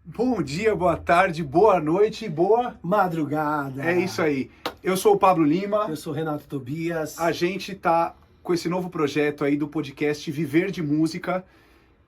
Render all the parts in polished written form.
Bom dia, boa tarde, boa noite, boa madrugada. É isso aí. Eu sou o Pablo Lima. Eu sou o Renato Tobias. A gente tá com esse novo projeto aí do podcast Viver de Música.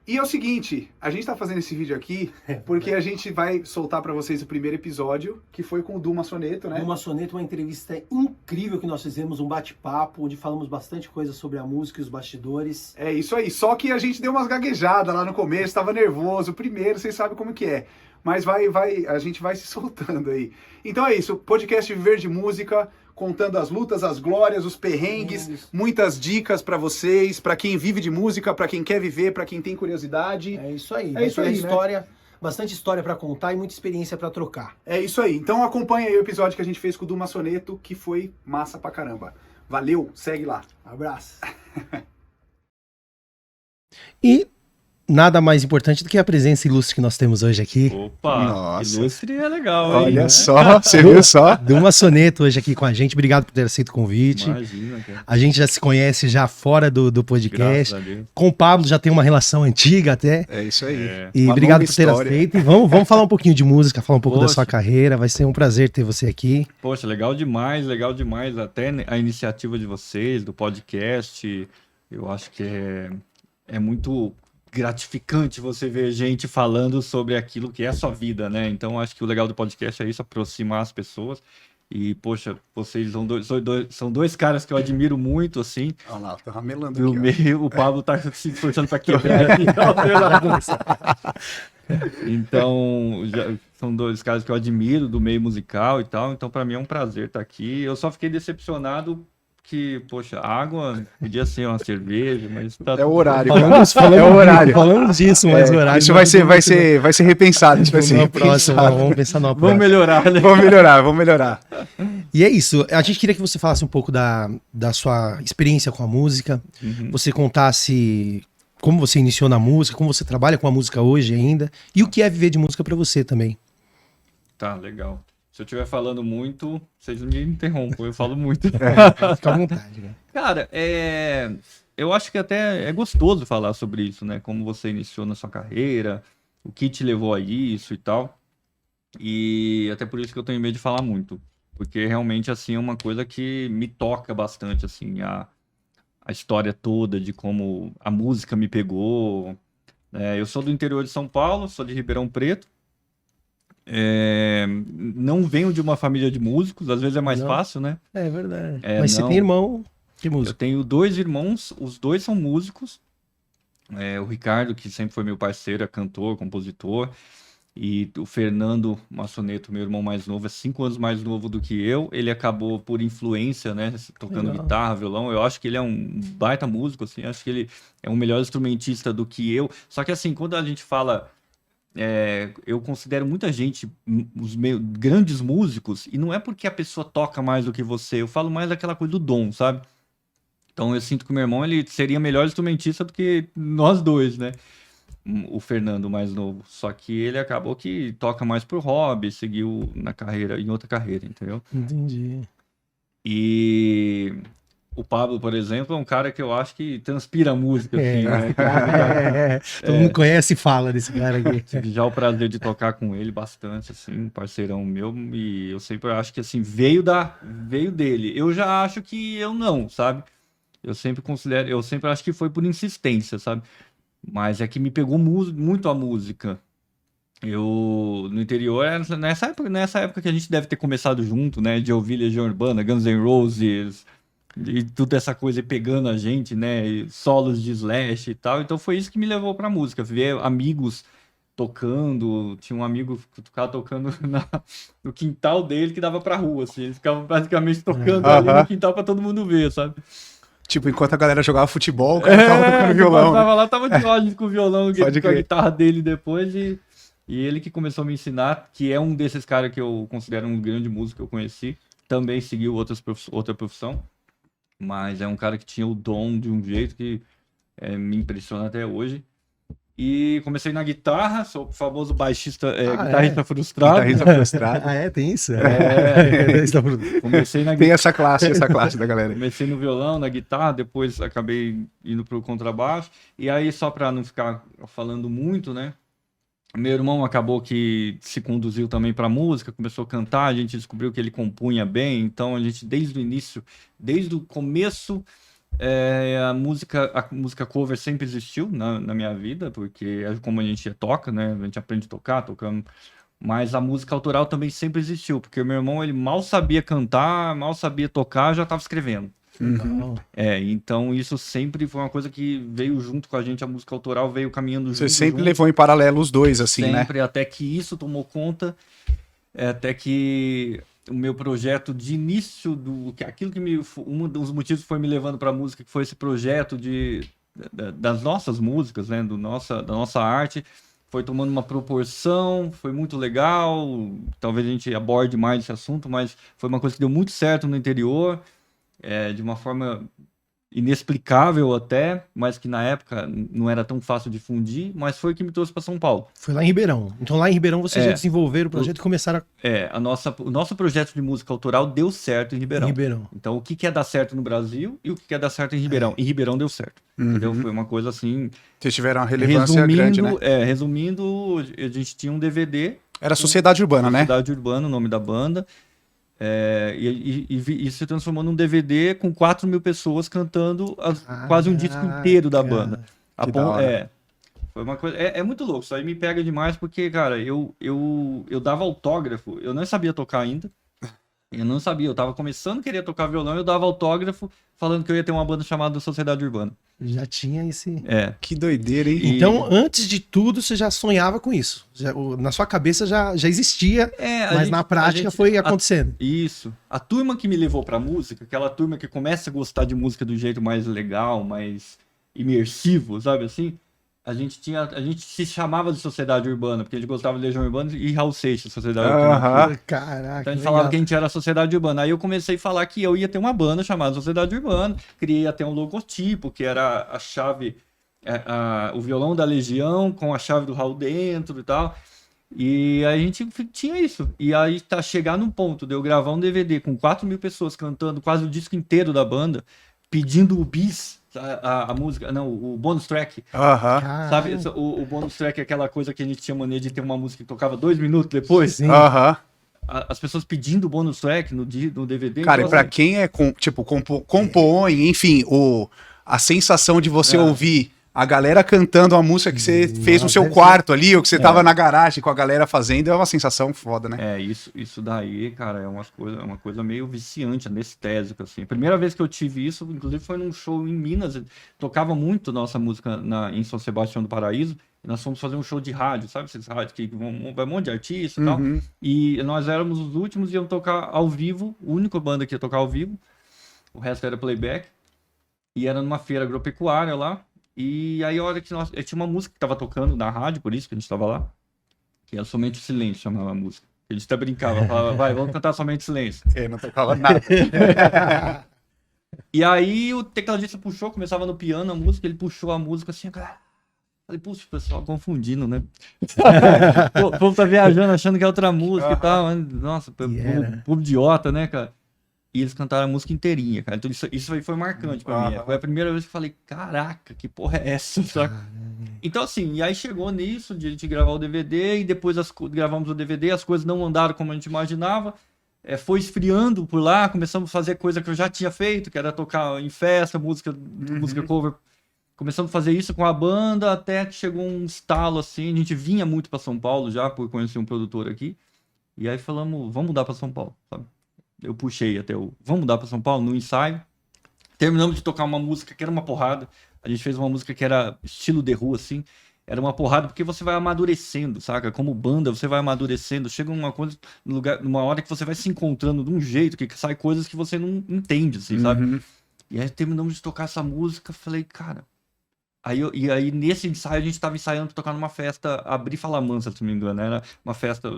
E é o seguinte, a gente tá fazendo esse vídeo aqui porque a gente vai soltar pra vocês o primeiro episódio, que foi com o Duma Soneto, né? Duma Soneto, uma entrevista incrível que nós fizemos, um bate-papo, onde falamos bastante coisa sobre a música e os bastidores. É isso aí, só que a gente deu umas gaguejadas lá no começo, tava nervoso, primeiro, vocês sabem como que é. Mas a gente vai se soltando aí. Então é isso, podcast Viver de Música, contando as lutas, as glórias, os perrengues, muitas dicas pra vocês, pra quem vive de música, pra quem quer viver, pra quem tem curiosidade. É isso aí. É isso aí, história, né? Bastante história pra contar e muita experiência pra trocar. É isso aí. Então acompanha aí o episódio que a gente fez com o Duma Soneto, que foi massa pra caramba. Valeu, segue lá. Abraço. E nada mais importante do que a presença ilustre que nós temos hoje aqui. Opa, nossa. Ilustre é legal, hein? Olha só, você viu só? Duma Soneto hoje aqui com a gente. Obrigado por ter aceito o convite. Imagina, cara. A gente já se conhece já fora do podcast. Graças a Deus. Com o Pablo já tem uma relação antiga até. É isso aí. É. E Uma obrigado longa por ter história. aceito. E vamos falar um pouquinho de música, falar um pouco da Poxa. sua carreira. Vai ser um prazer ter você aqui. Poxa, legal demais, legal demais. Até a iniciativa de vocês, do podcast, eu acho que é muito gratificante você ver gente falando sobre aquilo que é a sua vida, né? Então, acho que o legal do podcast é isso, aproximar as pessoas. E, poxa, vocês são dois caras que eu admiro muito, assim. Olha lá, tá ramelando Do aqui, ó. meio, o Pablo tá se esforçando para quebrar aqui. Então, são dois caras que eu admiro do meio musical e tal. Então, para mim é um prazer estar aqui. Eu só fiquei decepcionado que, poxa, água podia ser uma cerveja, mas tá É o horário. Falamos É o horário. Falamos disso, mas o horário. Isso vai ser repensado. Isso vai ser No próximo, repensado. vamos pensar no Vamos próximo. melhorar, né? Vamos melhorar. E é isso. A gente queria que você falasse um pouco da sua experiência com a música. Uhum. Você contasse como você iniciou na música, como você trabalha com a música hoje ainda. E o que é viver de música pra você também. Tá, legal. Se eu estiver falando muito, vocês me interrompam, eu falo muito. Fica à vontade, né? Cara, eu acho que até é gostoso falar sobre isso, né? Como você iniciou na sua carreira, o que te levou a isso e tal. E até por isso que eu tenho medo de falar muito. Porque realmente, assim, é uma coisa que me toca bastante, assim, a história toda de como a música me pegou. Eu sou do interior de São Paulo, sou de Ribeirão Preto. Não venho de uma família de músicos, às vezes é mais Não. fácil, né? É verdade. É, Mas você não. tem irmão de Eu música. tenho dois irmãos, os dois são músicos. O Ricardo, que sempre foi meu parceiro, é cantor, compositor. E o Fernando Massoneto, meu irmão mais novo, é 5 anos mais novo do que eu. Ele acabou por influência, né? Tocando Legal. guitarra, violão. Eu acho que ele é um baita músico, assim. Acho que ele é um melhor instrumentista do que eu. Só que, assim, quando a gente fala... eu considero muita gente os grandes músicos, e não é porque a pessoa toca mais do que você, eu falo mais daquela coisa do dom, sabe? Então eu sinto que o meu irmão ele seria melhor instrumentista do que nós dois, né? O Fernando mais novo. Só que ele acabou que toca mais por hobby, seguiu em outra carreira, entendeu? Entendi. E o Pablo, por exemplo, é um cara que eu acho que transpira música, assim, né? Todo mundo conhece e fala desse cara aqui. Tive já o prazer de tocar com ele bastante, assim, um parceirão meu, e eu sempre acho que, assim, veio dele. Eu já acho que eu não, sabe? Eu sempre acho que foi por insistência, sabe? Mas é que me pegou muito a música. No interior, nessa época que a gente deve ter começado junto, né? De ouvir Legião Urbana, Guns N' Roses, e toda essa coisa aí pegando a gente, né? E solos de Slash e tal. Então foi isso que me levou pra música. Ver amigos tocando. Tinha um amigo que ficava tocando no quintal dele que dava pra rua, assim. Ele ficava praticamente tocando ali no quintal pra todo mundo ver, sabe? Tipo, enquanto a galera jogava futebol, o cara tava tocando violão. Tava lá, tava de ódio com o violão, Pode com a crer. guitarra dele depois. E ele que começou a me ensinar, que é um desses caras que eu considero um grande músico que eu conheci. Também seguiu outra profissão. Mas é um cara que tinha o dom de um jeito que me impressiona até hoje. E comecei na guitarra, sou o famoso baixista, guitarrista frustrado. Guitarrista frustrado. Ah, é? Tem isso? Comecei na Tem essa classe da galera. Comecei no violão, na guitarra, depois acabei indo pro contrabaixo. E aí, só para não ficar falando muito, né? Meu irmão acabou que se conduziu também para música, começou a cantar, a gente descobriu que ele compunha bem, então a gente desde o início, desde o começo, a música cover sempre existiu na minha vida, porque é como a gente toca, né? A gente aprende a tocar, tocando, mas a música autoral também sempre existiu, porque o meu irmão ele mal sabia cantar, mal sabia tocar, já estava escrevendo. Legal. Então isso sempre foi uma coisa que veio junto com a gente, a música autoral veio caminhando Você junto, sempre junto. levou em paralelo os dois, assim, né? Sempre, até que isso tomou conta, até que o meu projeto de início, aquilo que um dos motivos que foi me levando para a música, que foi esse projeto das nossas músicas, né, da nossa arte, foi tomando uma proporção, foi muito legal, talvez a gente aborde mais esse assunto, mas foi uma coisa que deu muito certo no interior, de uma forma inexplicável até, mas que na época não era tão fácil difundir, mas foi o que me trouxe para São Paulo. Foi lá em Ribeirão. Então lá em Ribeirão vocês já desenvolveram o projeto e começaram O nosso projeto de música autoral deu certo em em Ribeirão. Ribeirão. Então, o que quer dar certo no Brasil e o que quer dar certo em Ribeirão? Em Ribeirão deu certo. Entendeu? Foi uma coisa assim. Vocês tiveram uma relevância grande, né? Resumindo, a gente tinha um DVD. Era Sociedade Urbana, né? Sociedade Urbana, o nome da banda. E se transformou num DVD com 4.000 pessoas cantando quase um disco inteiro da banda. Que da hora. Foi uma coisa. É muito louco. Isso aí me pega demais porque, cara, eu dava autógrafo. Eu não sabia tocar ainda. Eu não sabia. Eu tava começando a querer tocar violão. Eu dava autógrafo falando que eu ia ter uma banda chamada Sociedade Urbana. Já tinha esse. Que doideira, hein? Então, antes de tudo, você já sonhava com isso. Na sua cabeça já existia, mas na prática foi acontecendo. Isso. A turma que me levou pra música, aquela turma que começa a gostar de música do jeito mais legal, mais imersivo, sabe assim? A gente se chamava de Sociedade Urbana, porque a gente gostava de Legião Urbana e Raul Seixas, Sociedade Urbana. Caraca. Então a gente falava que a gente era a Sociedade Urbana. Aí eu comecei a falar que eu ia ter uma banda chamada Sociedade Urbana, criei até um logotipo, que era a chave, o violão da Legião com a chave do Raul dentro e tal. E aí a gente tinha isso. E aí chegar num ponto de eu gravar um DVD com 4.000 pessoas cantando quase o disco inteiro da banda, pedindo o bis, a música, não, o bonus track. Sabe, o bonus track é aquela coisa que a gente tinha mania de ter uma música que tocava 2 minutos depois. Sim. As pessoas pedindo o bonus track no DVD. Cara, então, e pra quem compõe, enfim, a sensação de você ouvir a galera cantando a música que você fez no seu quarto ali, ou que você tava na garagem com a galera fazendo, é uma sensação foda, né? Isso daí, cara, é uma coisa meio viciante, anestésica, assim. A primeira vez que eu tive isso, inclusive, foi num show em Minas. Tocava muito nossa música em São Sebastião do Paraíso. E nós fomos fazer um show de rádio, sabe? Esses rádios que vai um monte de artista e tal. E nós éramos os últimos e íamos tocar ao vivo, a única banda que ia tocar ao vivo. O resto era playback. E era numa feira agropecuária lá. E aí, a hora que tinha uma música que tava tocando na rádio, por isso que a gente tava lá, que era Somente o Silêncio, chamava a música. A gente até brincava, falava, vai, vamos cantar Somente o Silêncio. Não tocava nada. E aí, o tecladista puxou, começava no piano a música, ele puxou a música assim, cara. Falei, puxa, o pessoal confundindo, né? O povo tá viajando, achando que é outra música e tal. Nossa, povo idiota, né, cara? E eles cantaram a música inteirinha, cara. Então isso aí foi marcante pra mim. Foi a primeira vez que eu falei, caraca, que porra é essa? Saca? Então, assim, e aí chegou nisso, de a gente gravar o DVD, e depois gravamos o DVD, as coisas não andaram como a gente imaginava. Foi esfriando por lá, começamos a fazer coisa que eu já tinha feito, que era tocar em festa, música cover. Começamos a fazer isso com a banda, até que chegou um estalo, assim. A gente vinha muito pra São Paulo já, por conhecer um produtor aqui. E aí falamos, vamos mudar pra São Paulo, sabe? Eu puxei até vamos mudar para São Paulo no ensaio. Terminamos de tocar uma música que era uma porrada. A gente fez uma música que era estilo The Who, assim. Era uma porrada porque você vai amadurecendo, saca? Como banda, você vai amadurecendo. Chega numa hora que você vai se encontrando de um jeito que sai coisas que você não entende, assim, sabe? E aí terminamos de tocar essa música. Falei, cara... E aí, nesse ensaio, a gente tava ensaiando pra tocar numa festa, Abrir Fala Mansa, se não me engano. Era uma festa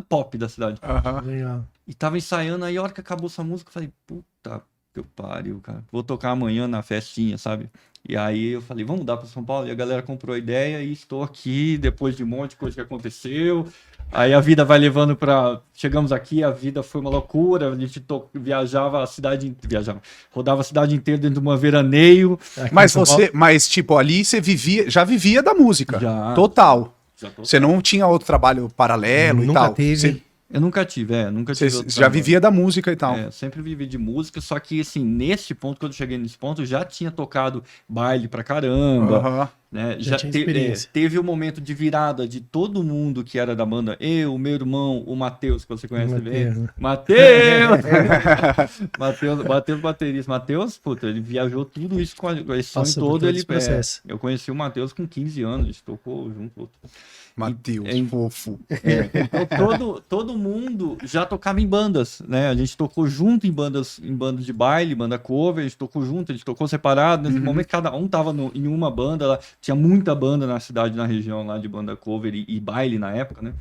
pop da cidade. Legal. E tava ensaiando, aí a hora que acabou essa música, eu falei, puta que pariu, cara. Vou tocar amanhã na festinha, sabe? E aí eu falei, vamos mudar pra São Paulo? E a galera comprou a ideia e estou aqui, depois de um monte de coisa que aconteceu. Aí a vida vai levando pra... Chegamos aqui, a vida foi uma loucura. A gente rodava a cidade inteira dentro de uma veraneio. Mas tipo, ali você já vivia da música. Já. Total. Já tô- Você não tinha outro trabalho paralelo e Nunca tal? teve. Você, Eu nunca tive, nunca você tive outro já trabalho. vivia da música e tal. Sempre vivi de música, só que assim, nesse ponto, quando eu cheguei nesse ponto, eu já tinha tocado baile pra caramba, Aham. né? Já tinha experiência. Teve o momento de virada de todo mundo que era da banda, eu, meu irmão, o Matheus, que você conhece bem. Matheus! Matheus baterista. Matheus, puta, ele viajou tudo isso com esse sonho Passou por todo. todo Ele, esse processo. eu conheci o Matheus com 15 anos, a gente tocou junto. Matheus, Em- fofo. Então, todo mundo já tocava em bandas, né? A gente tocou junto em bandas de baile, banda cover, a gente tocou junto, a gente tocou separado. Nesse momento, cada um tava em uma banda. Lá, tinha muita banda na cidade, na região lá de banda cover e baile na época, né?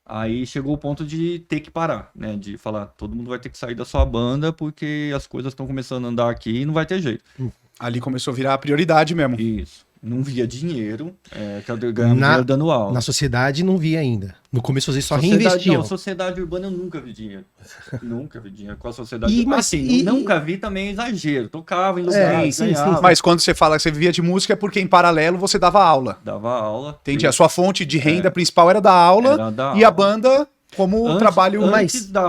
Aí chegou o ponto de ter que parar, né? De falar, todo mundo vai ter que sair da sua banda porque as coisas estão começando a andar aqui e não vai ter jeito. Ali começou a virar a prioridade mesmo. Isso. Não via dinheiro, que eu ganhava Na- dinheiro dando aula. Na sociedade não via ainda. No começo vocês só Sociedade- reinvestiam. Não, sociedade urbana eu nunca vi dinheiro. Nunca vi dinheiro com a sociedade E, urbana. mas, Assim, nunca vi também exagero. Tocava em lugares, sim, ganhava, Mas quando você fala que você vivia de música é porque em paralelo você dava aula. dava aula. Entendi. A sua fonte de renda principal era da aula Era da e a aula. banda como trabalho... Antes da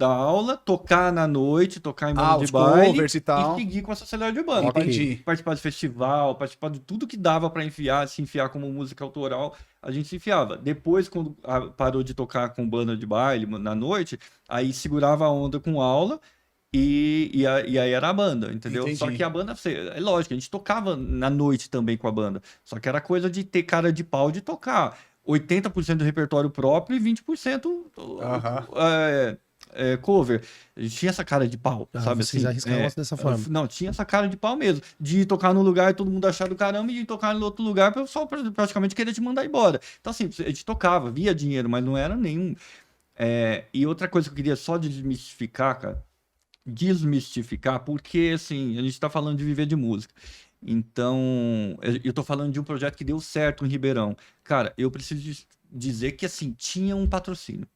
aula, tocar na noite, tocar em banda os de baile covers e tal. seguir com a sociedade urbana. Entendi. Participar de festival, participar de tudo que dava pra se enfiar como música autoral, a gente se enfiava. Depois, quando parou de tocar com banda de baile na noite, aí segurava a onda com aula e aí era a banda, entendeu? Entendi. Só que a banda, é lógico, a gente tocava na noite também com a banda, só que era coisa de ter cara de pau de tocar. 80% do repertório próprio e 20% Aham. cover. A gente tinha essa cara de pau, sabe? Vocês assim, arriscavam dessa forma. Não, tinha essa cara de pau mesmo. De ir tocar num lugar e todo mundo achar do caramba e ir tocar em outro lugar só praticamente querer te mandar embora. Então, assim, a gente tocava, via dinheiro, mas não era nenhum. E outra coisa que eu queria só desmistificar, cara. Desmistificar, porque, assim, a gente tá falando de viver de música. Então, eu tô falando de um projeto que deu certo em Ribeirão. Cara, eu preciso dizer que, assim, tinha um patrocínio.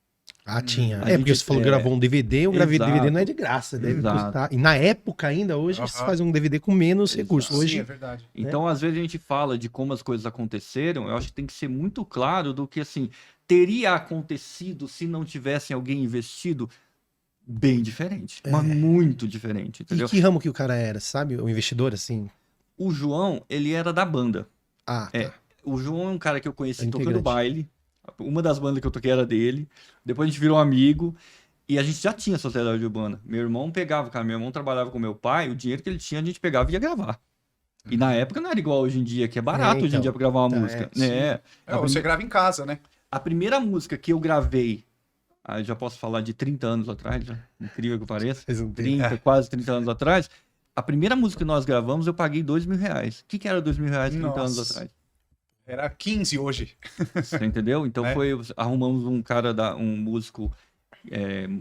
Ah, tinha. A Porque gente- você falou que gravou um DVD, eu gravei Exato. DVD não é de graça, deve Exato. custar. E na época ainda, hoje, você faz um DVD com menos recursos. Sim, Hoje, é verdade. Então, às vezes a gente fala de como as coisas aconteceram, eu acho que tem que ser muito claro do que, assim, teria acontecido se não tivessem alguém investido bem diferente, mas muito diferente, e entendeu? que ramo que o cara era, sabe? O investidor, assim. O João, ele era da banda. Ah, tá. O João é um cara que eu conheci É tocando integrante. baile, uma das bandas que eu toquei era dele, depois a gente virou amigo, e a gente já tinha sociedade urbana. Meu irmão trabalhava com meu pai, o dinheiro que ele tinha a gente pegava e ia gravar. E na época não era igual hoje em dia, que é barato hoje em então. dia pra gravar uma Tá, música. sim. Né? Você grava em casa, né? A primeira música que eu gravei, já posso falar de 30 anos atrás, já, incrível que pareça, Vocês não têm- 30, quase 30 anos atrás, a primeira música que nós gravamos eu paguei R$2.000. O que era R$2.000 30 anos Nossa. atrás? Era 15 hoje. Você entendeu? Então É. arrumamos um cara, um músico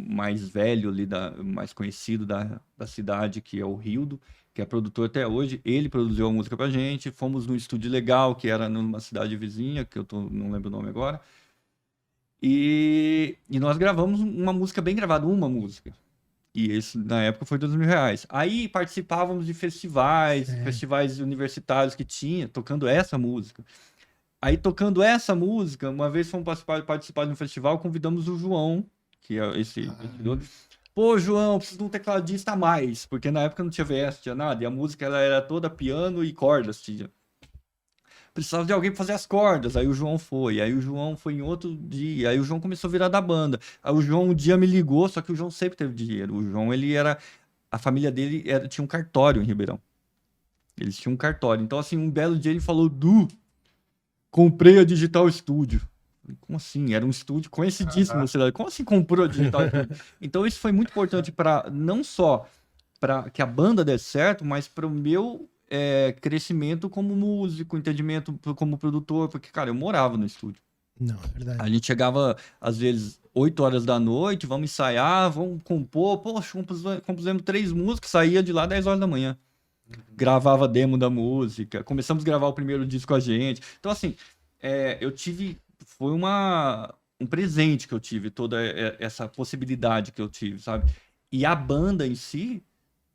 mais velho ali, mais conhecido da cidade, que é o Rildo, que é produtor até hoje. Ele produziu a música pra gente, fomos num estúdio legal, que era numa cidade vizinha, que não lembro o nome agora. E nós gravamos uma música bem gravada, uma música. E esse, na época, foi R$2.000. Aí participávamos de festivais universitários que tinha, tocando essa música. Aí, tocando essa música, uma vez fomos participar de um festival, convidamos o João, que é esse investidor. Pô, João, preciso de um tecladista a mais, porque na época não tinha VS, tinha nada, e a música ela era toda piano e cordas, tinha. Precisava de alguém para fazer as cordas, aí o João foi em outro dia, aí o João começou a virar da banda. Aí o João um dia me ligou, só que o João sempre teve dinheiro. O João, a família dele tinha um cartório em Ribeirão. Eles tinham um cartório. Então, assim, um belo dia ele falou, comprei a Digital Studio. Falei, como assim? Era um estúdio conhecidíssimo na cidade. Como assim comprou a Digital Studio? Então, isso foi muito importante não só para que a banda desse certo, mas para o meu crescimento como músico, entendimento como produtor, porque, cara, eu morava no estúdio. Não, é verdade. A gente chegava, às vezes, 8 horas da noite, vamos ensaiar, vamos compor, poxa, compusemos 3 músicas, saía de lá 10 horas da manhã. Gravava demo da música, começamos a gravar o primeiro disco a gente. Então, assim, foi um presente que eu tive, toda essa possibilidade que eu tive, sabe? E a banda em si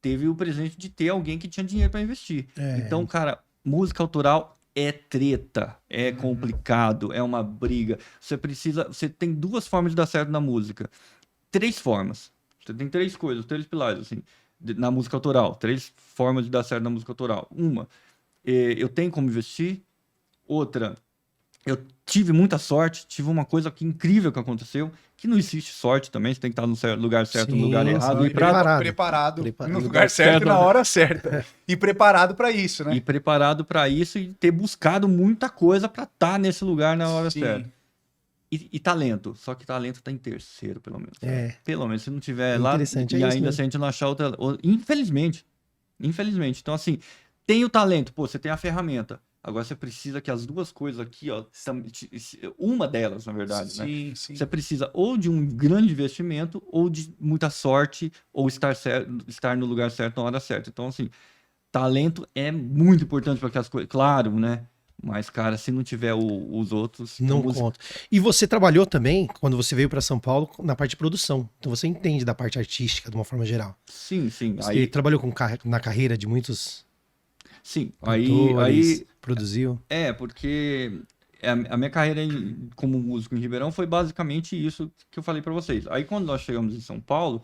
teve o presente de ter alguém que tinha dinheiro para investir. Então, cara, música autoral é treta, é complicado, é uma briga. Você tem 2 formas de dar certo na música. 3 formas. Você tem 3 coisas, 3 pilares, assim, na música autoral. 3 formas de dar certo na música autoral. Uma, eu tenho como investir. Outra, eu tive muita sorte, tive uma coisa incrível que aconteceu, que não existe sorte também, você tem que estar no lugar certo, Sim, no lugar errado. sim. Preparado. Preparado Preparado. no lugar certo e na hora certa. E preparado para isso, né? E preparado para isso e ter buscado muita coisa para estar nesse lugar na hora Sim. certa. E talento, só que talento tá em terceiro, pelo menos. É. Pelo menos, se não tiver É lá, interessante, é e isso ainda mesmo. se a gente não achar outra... Infelizmente. Então, assim, tem o talento, pô, você tem a ferramenta. Agora você precisa que as 2 coisas aqui, ó, uma delas, na verdade, né? Sim, sim. Você precisa ou de um grande investimento, ou de muita sorte, ou estar no lugar certo na hora certa. Então, assim, talento é muito importante para que as coisas... Claro, né? Mas, cara, se não tiver os outros... a Não música- conta. E você trabalhou também, quando você veio para São Paulo, na parte de produção. Então você entende da parte artística de uma forma geral. Sim, sim. Você Aí, trabalhou na carreira de muitos sim. cantores, Aí produziu. porque a minha carreira como músico em Ribeirão foi basicamente isso que eu falei para vocês. Aí quando nós chegamos em São Paulo,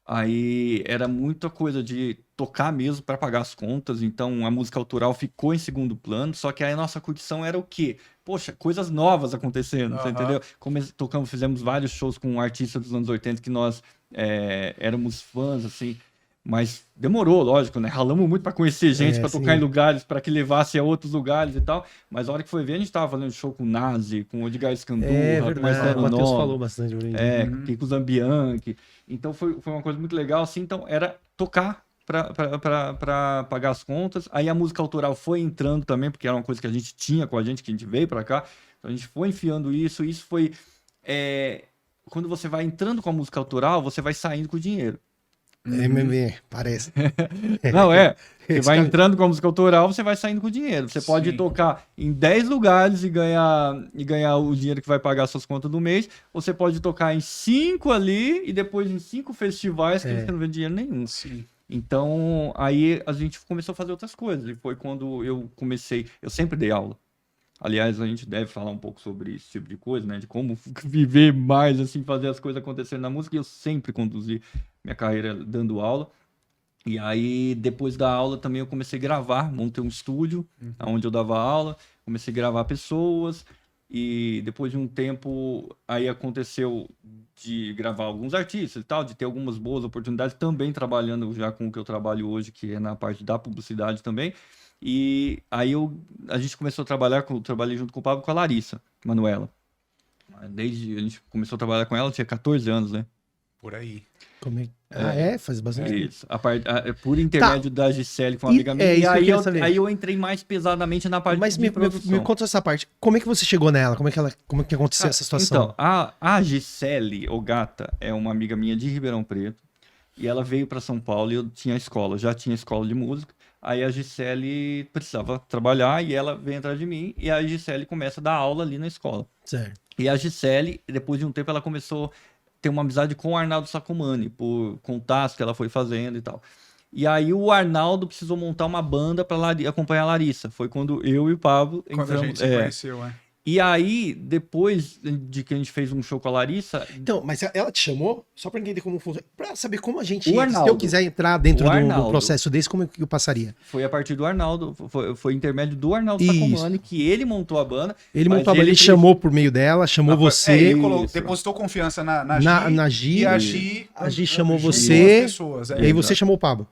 aí era muita coisa de tocar mesmo para pagar as contas, então a música autoral ficou em segundo plano, só que aí a nossa curtição era o quê? Poxa, coisas novas acontecendo, você Aham. entendeu? Fizemos vários shows com artistas dos anos 80 que nós éramos fãs, assim, mas demorou, lógico, né? Ralamos muito para conhecer gente, para tocar sim. em lugares, para que levasse a outros lugares e tal, mas a hora que foi ver, a gente tava fazendo show com o Nazi, com o Edgar Scandurra, É com o verdade. Marcelo O Matheus Nova, falou bastante pra gente. Kiko Zambianchi. Então foi uma coisa muito legal, assim. Então era tocar para pagar as contas. Aí a música autoral foi entrando também, porque era uma coisa que a gente tinha com a gente, que a gente veio para cá. Então a gente foi enfiando isso. Isso foi. Quando você vai entrando com a música autoral, você vai saindo com o dinheiro. Parece. Não, Você Esse vai cara- entrando com a música autoral, você vai saindo com o dinheiro. Você pode Sim. tocar em 10 lugares e ganhar o dinheiro que vai pagar suas contas do mês. Ou você pode tocar em 5 ali e depois em 5 festivais que você não vê dinheiro nenhum. Sim. Então, aí a gente começou a fazer outras coisas. E foi quando eu comecei. Eu sempre dei aula. Aliás, a gente deve falar um pouco sobre esse tipo de coisa, né? De como viver mais, assim, fazer as coisas acontecerem na música. E eu sempre conduzi minha carreira dando aula. E aí, depois da aula, também eu comecei a gravar. Montei um estúdio onde eu dava aula. Comecei a gravar pessoas. E depois de um tempo, aí aconteceu de gravar alguns artistas e tal, de ter algumas boas oportunidades, também trabalhando já com o que eu trabalho hoje, que é na parte da publicidade também. E aí a gente começou a trabalhei junto com o Pablo, com a Larissa Manuela. Desde a gente começou a trabalhar com ela, tinha 14 anos, né? Por aí. Faz bastante tempo. Isso. Por intermédio da Gisele, que foi uma E- amiga minha. é isso E que eu aí queria saber. aí eu entrei mais pesadamente na parte Mas de me produção. conta essa parte. Como é que você chegou nela? Como é que aconteceu essa situação? Então, a Gisele Ogata é uma amiga minha de Ribeirão Preto. E ela veio para São Paulo e eu já tinha escola de música. Aí a Gisele precisava trabalhar e ela veio atrás de mim. E a Gisele começa a dar aula ali na escola. Certo. E a Gisele, depois de um tempo, ela começou a ter uma amizade com o Arnaldo Sacomani, por contatos que ela foi fazendo e tal. E aí o Arnaldo precisou montar uma banda para acompanhar a Larissa. Foi quando eu e o Pablo Quando a entramos. gente se conheceu, é. E aí, depois de que a gente fez um show com a Larissa, Então, mas ela te chamou, só pra entender como funciona, pra saber como a gente O entra. Arnaldo. Se eu quiser entrar dentro O do Arnaldo. processo desse, como é que eu passaria? foi a partir do Arnaldo, foi intermédio do Arnaldo Isso. Sacomani, que ele montou a banda. Ele mas montou a banda, ele fez- chamou por meio dela, chamou você, Ele Isso. depositou confiança na na Gi, E a Gi, a Gi chamou juntou você, as pessoas, e aí você chamou o Pablo.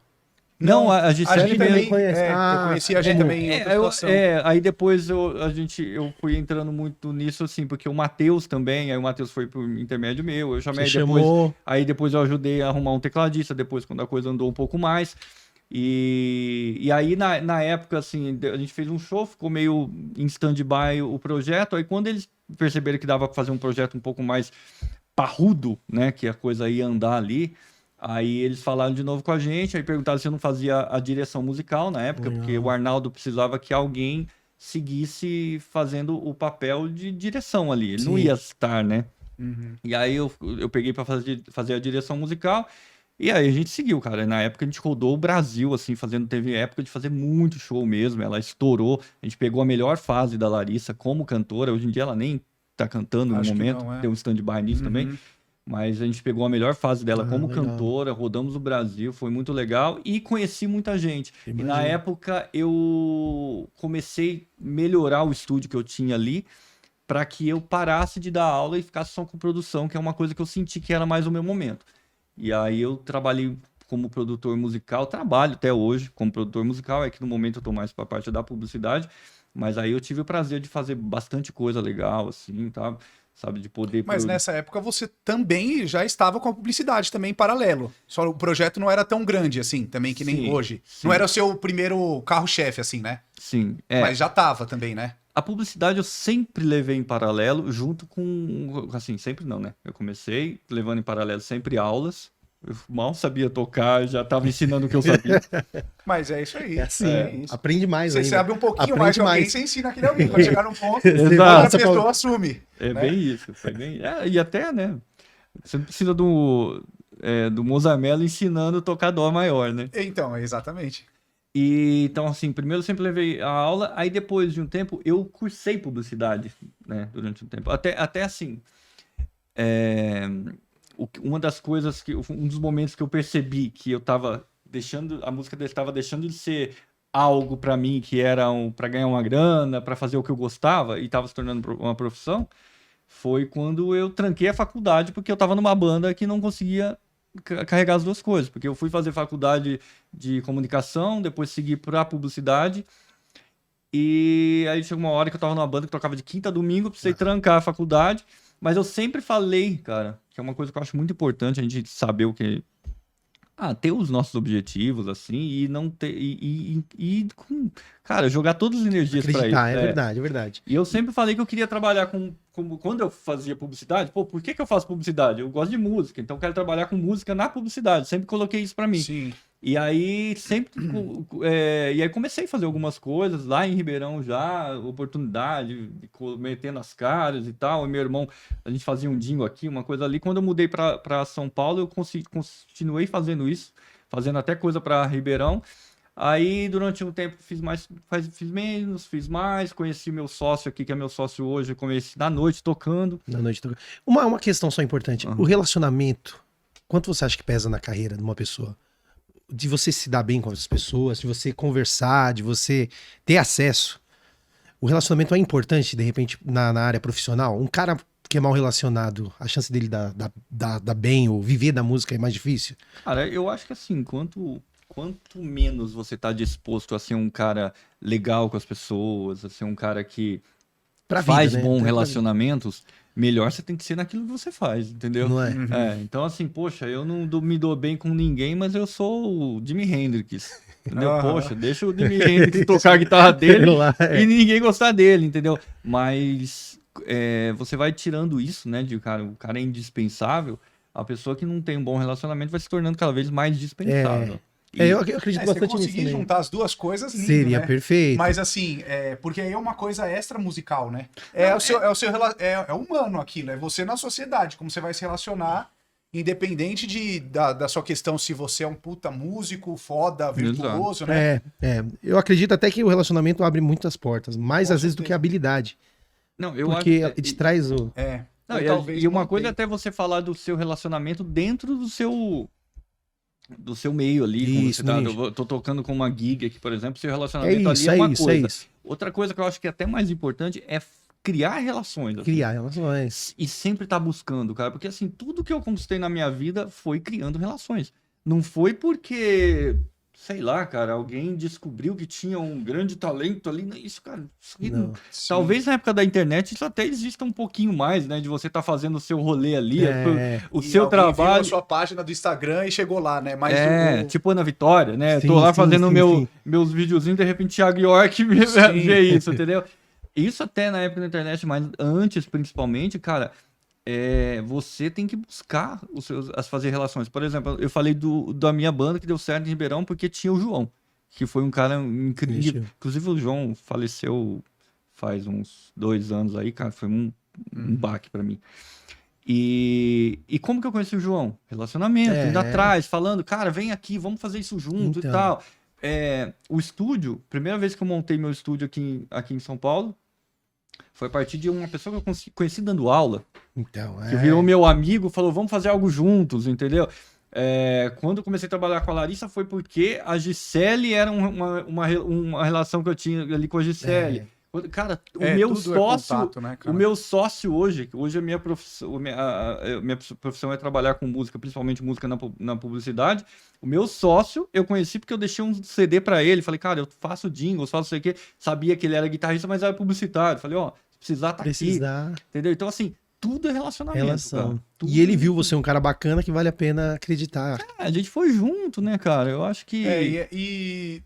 Não, a A Gisele Gi mesmo. também conhece. eu conheci a Gi como- também em outra situação. Aí depois eu fui entrando muito nisso, assim, porque o Matheus também, aí o Matheus foi por intermédio meu, eu chamei Você depois. chamou. Aí depois eu ajudei a arrumar um tecladista, depois quando a coisa andou um pouco mais. E aí na época, assim, a gente fez um show, ficou meio em stand-by o projeto. Aí quando eles perceberam que dava para fazer um projeto um pouco mais parrudo, né, que a coisa ia andar ali, aí eles falaram de novo com a gente, aí perguntaram se eu não fazia a direção musical na época, Legal. porque o Arnaldo precisava que alguém seguisse fazendo o papel de direção ali. Ele não Sim. ia estar, né? Uhum. E aí eu peguei para fazer a direção musical. E aí a gente seguiu, cara. Na época a gente rodou o Brasil, assim, teve época de fazer muito show mesmo. Ela estourou. A gente pegou a melhor fase da Larissa como cantora. Hoje em dia ela nem tá cantando no Acho que momento. não, é. Tem um stand-by nisso também. Uhum. Mas a gente pegou a melhor fase dela como legal. cantora, rodamos o Brasil, foi muito legal e conheci muita gente. E na Imagino. época eu comecei a melhorar o estúdio que eu tinha ali para que eu parasse de dar aula e ficasse só com produção, que é uma coisa que eu senti que era mais o meu momento. E aí eu trabalhei como produtor musical, trabalho até hoje como produtor musical, é que no momento eu tô mais para a parte da publicidade, mas aí eu tive o prazer de fazer bastante coisa legal, assim, tá? Sabe, de poder... Mas nessa época você também já estava com a publicidade também em paralelo. Só o projeto não era tão grande assim, também que nem Sim, hoje. sim. Não era o seu primeiro carro-chefe, assim, né? Sim, é. Mas já tava também, né? A publicidade eu sempre levei em paralelo, junto com... Assim, sempre não, né? Eu comecei levando em paralelo sempre aulas. Eu mal sabia tocar, já estava ensinando o que eu sabia. Mas é isso aí. É assim, isso. aprende mais Você ainda. sabe um pouquinho Aprende mais que alguém, mais. você ensina aquele alguém. Quando chegar num ponto, Exato. outra pessoa assume. É né? bem isso, foi bem... e até, né? Você não precisa do Mozamelo ensinando a tocar dó maior, né? Então, exatamente. E, então, assim, primeiro eu sempre levei a aula, aí depois de um tempo eu cursei publicidade, né, durante um tempo. Até assim, uma das coisas um dos momentos que eu percebi que eu tava a música estava deixando de ser algo pra mim que era pra ganhar uma grana, pra fazer o que eu gostava e tava se tornando uma profissão, foi quando eu tranquei a faculdade porque eu tava numa banda que não conseguia carregar as duas coisas, porque eu fui fazer faculdade de comunicação, depois segui para publicidade, e aí chegou uma hora que eu tava numa banda que tocava de quinta a domingo, precisei trancar a faculdade, mas eu sempre falei, cara, que é uma coisa que eu acho muito importante a gente saber o que... ter os nossos objetivos, assim, e não ter... Cara, jogar todas as energias para isso. Acreditar, é verdade, é verdade. E eu sempre falei que eu queria trabalhar quando eu fazia publicidade, por que eu faço publicidade? Eu gosto de música, então eu quero trabalhar com música na publicidade. Sempre coloquei isso pra mim. Sim. E aí e aí comecei a fazer algumas coisas lá em Ribeirão já, oportunidade de metendo as caras e tal. E meu irmão, a gente fazia um dingo aqui, uma coisa ali. Quando eu mudei pra São Paulo, eu continuei fazendo isso, fazendo até coisa pra Ribeirão. Aí, durante um tempo, fiz menos, fiz mais, conheci meu sócio aqui, que é meu sócio hoje, eu comecei na noite tocando. Na noite tocando. Uma questão só importante. O relacionamento, quanto você acha que pesa na carreira de uma pessoa? De você se dar bem com as pessoas, de você conversar, de você ter acesso. O relacionamento é importante, de repente, na área profissional? Um cara que é mal relacionado, a chance dele dar bem ou viver da música é mais difícil? Cara, eu acho que assim, quanto menos você tá disposto a ser um cara legal com as pessoas, a ser um cara que faz bons relacionamentos, melhor você tem que ser naquilo que você faz, entendeu? Não é? Então assim, poxa, eu não me dou bem com ninguém, mas eu sou o Jimi Hendrix, entendeu? Poxa, deixa o Jimi Hendrix tocar a guitarra dele e ninguém gostar dele, entendeu? Mas você vai tirando isso, né, o cara é indispensável, a pessoa que não tem um bom relacionamento vai se tornando cada vez mais dispensável. Eu acredito se bastante você nisso conseguir também. juntar as duas coisas, lindo, Seria né? perfeito. Mas assim, porque aí é uma coisa extra musical, né? É humano aquilo, é você na sociedade, como você vai se relacionar, independente da sua questão se você é um puta músico, foda, virtuoso, né? Eu acredito até que o relacionamento abre muitas portas, mais às vezes do que a habilidade. Não, eu Porque acho te traz o... Não, e uma coisa é até você falar do seu relacionamento dentro do seu meio ali. Isso, eu tô tocando com uma gig aqui, por exemplo, seu relacionamento ali é uma coisa. É isso. Outra coisa que eu acho que é até mais importante é criar relações. Assim. Criar relações. E sempre tá buscando, cara. Porque assim, tudo que eu conquistei na minha vida foi criando relações. Não foi porque, sei lá, cara, alguém descobriu que tinha um grande talento ali. Isso, cara, talvez na época da internet isso até exista um pouquinho mais, né? De você tá fazendo o seu rolê ali, o seu trabalho. Viu a sua página do Instagram e chegou lá, né? Mas tipo Ana Vitória, né? Sim, tô lá fazendo sim. meus videozinhos, de repente Thiago York vê isso, entendeu? Isso até na época da internet, mas antes, principalmente, cara, você tem que buscar fazer relações. Por exemplo, eu falei da minha banda que deu certo em Ribeirão porque tinha o João, que foi um cara incrível. Inclusive o João faleceu faz uns 2 anos aí, cara, foi um baque pra mim. E como que eu conheci o João? Relacionamento, indo É. atrás, falando, cara, vem aqui, vamos fazer isso junto Então. e tal. O estúdio, primeira vez que eu montei meu estúdio aqui em São Paulo, foi a partir de uma pessoa que eu conheci dando aula, Então, que virou meu amigo, falou, vamos fazer algo juntos, entendeu? Quando eu comecei a trabalhar com a Larissa foi porque a Gisele era uma relação que eu tinha ali com a Gisele. Cara, o meu tudo sócio, contato, né, cara? o meu sócio hoje a minha profissão, minha profissão é trabalhar com música, principalmente música na publicidade. O meu sócio eu conheci porque eu deixei um CD pra ele. Falei, cara, eu faço jingles, faço sei o quê. Sabia que ele era guitarrista, mas era publicitário. Falei, ó, se precisar, tá aqui. Precisar, Entendeu? Então, assim, tudo é relacionamento. relação. Cara. Tudo E ele viu você um cara bacana que vale a pena acreditar. A gente foi junto, né, cara? Eu acho que. E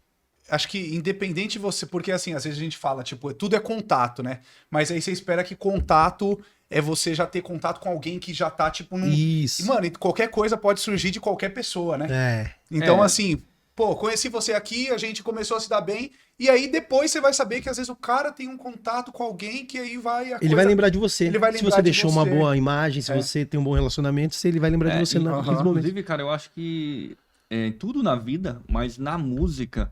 acho que independente de você, porque assim, às vezes a gente fala, tipo, tudo é contato, né? Mas aí você espera que contato é você já ter contato com alguém que já tá, tipo, num. Isso. E, mano, e qualquer coisa pode surgir de qualquer pessoa, né? É. Então, É. assim, pô, conheci você aqui, a gente começou a se dar bem, e aí depois você vai saber que às vezes o cara tem um contato com alguém que aí vai. Ele vai lembrar de você. Ele vai Se lembrar você de deixou você. uma boa imagem, se É. você tem um bom relacionamento, ele vai lembrar de você naqueles momentos. Inclusive, cara, eu acho que tudo na vida, mas na música,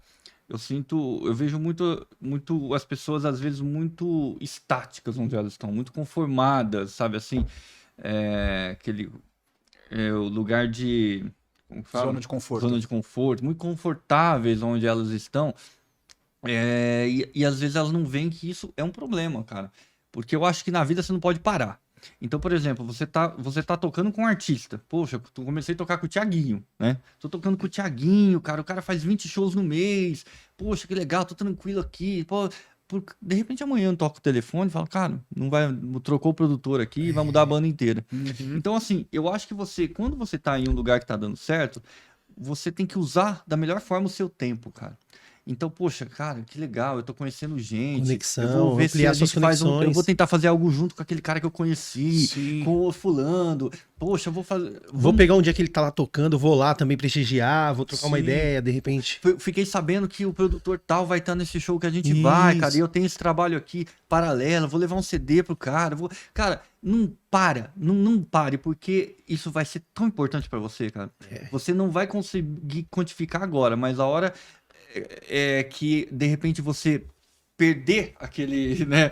eu vejo muito as pessoas às vezes muito estáticas onde elas estão, muito conformadas, sabe assim, o lugar de, como que fala? Zona de conforto. Zona de conforto, muito confortáveis onde elas estão. E às vezes elas não veem que isso é um problema, cara. Porque eu acho que na vida você não pode parar. Então, por exemplo, você tá tocando com um artista. Poxa, eu comecei a tocar com o Thiaguinho, né? Tô tocando com o Thiaguinho, cara. O cara faz 20 shows no mês. Poxa, que legal, tô tranquilo aqui. Pô, de repente amanhã eu toco o telefone e falo, cara, não vai, trocou o produtor aqui, vai mudar a banda inteira. Então, assim, eu acho que quando você tá em um lugar que tá dando certo, você tem que usar da melhor forma o seu tempo, cara. Então, poxa, cara, que legal, eu tô conhecendo gente. Conexão, eu vou ver se ampliar a gente suas faz eu conexões. vou tentar fazer algo junto com aquele cara que eu conheci, Sim. com o fulano. Poxa, eu vou fazer. Vou pegar um dia que ele tá lá tocando, vou lá também prestigiar, vou trocar uma Sim. ideia, de repente. Fiquei sabendo que o produtor tal vai estar nesse show que a gente vai, cara. Isso. E eu tenho esse trabalho aqui paralelo, vou levar um CD pro cara. Cara, não para, não pare, porque isso vai ser tão importante pra você, cara. Você não vai conseguir quantificar agora, mas a hora que de repente você perder aquele, né,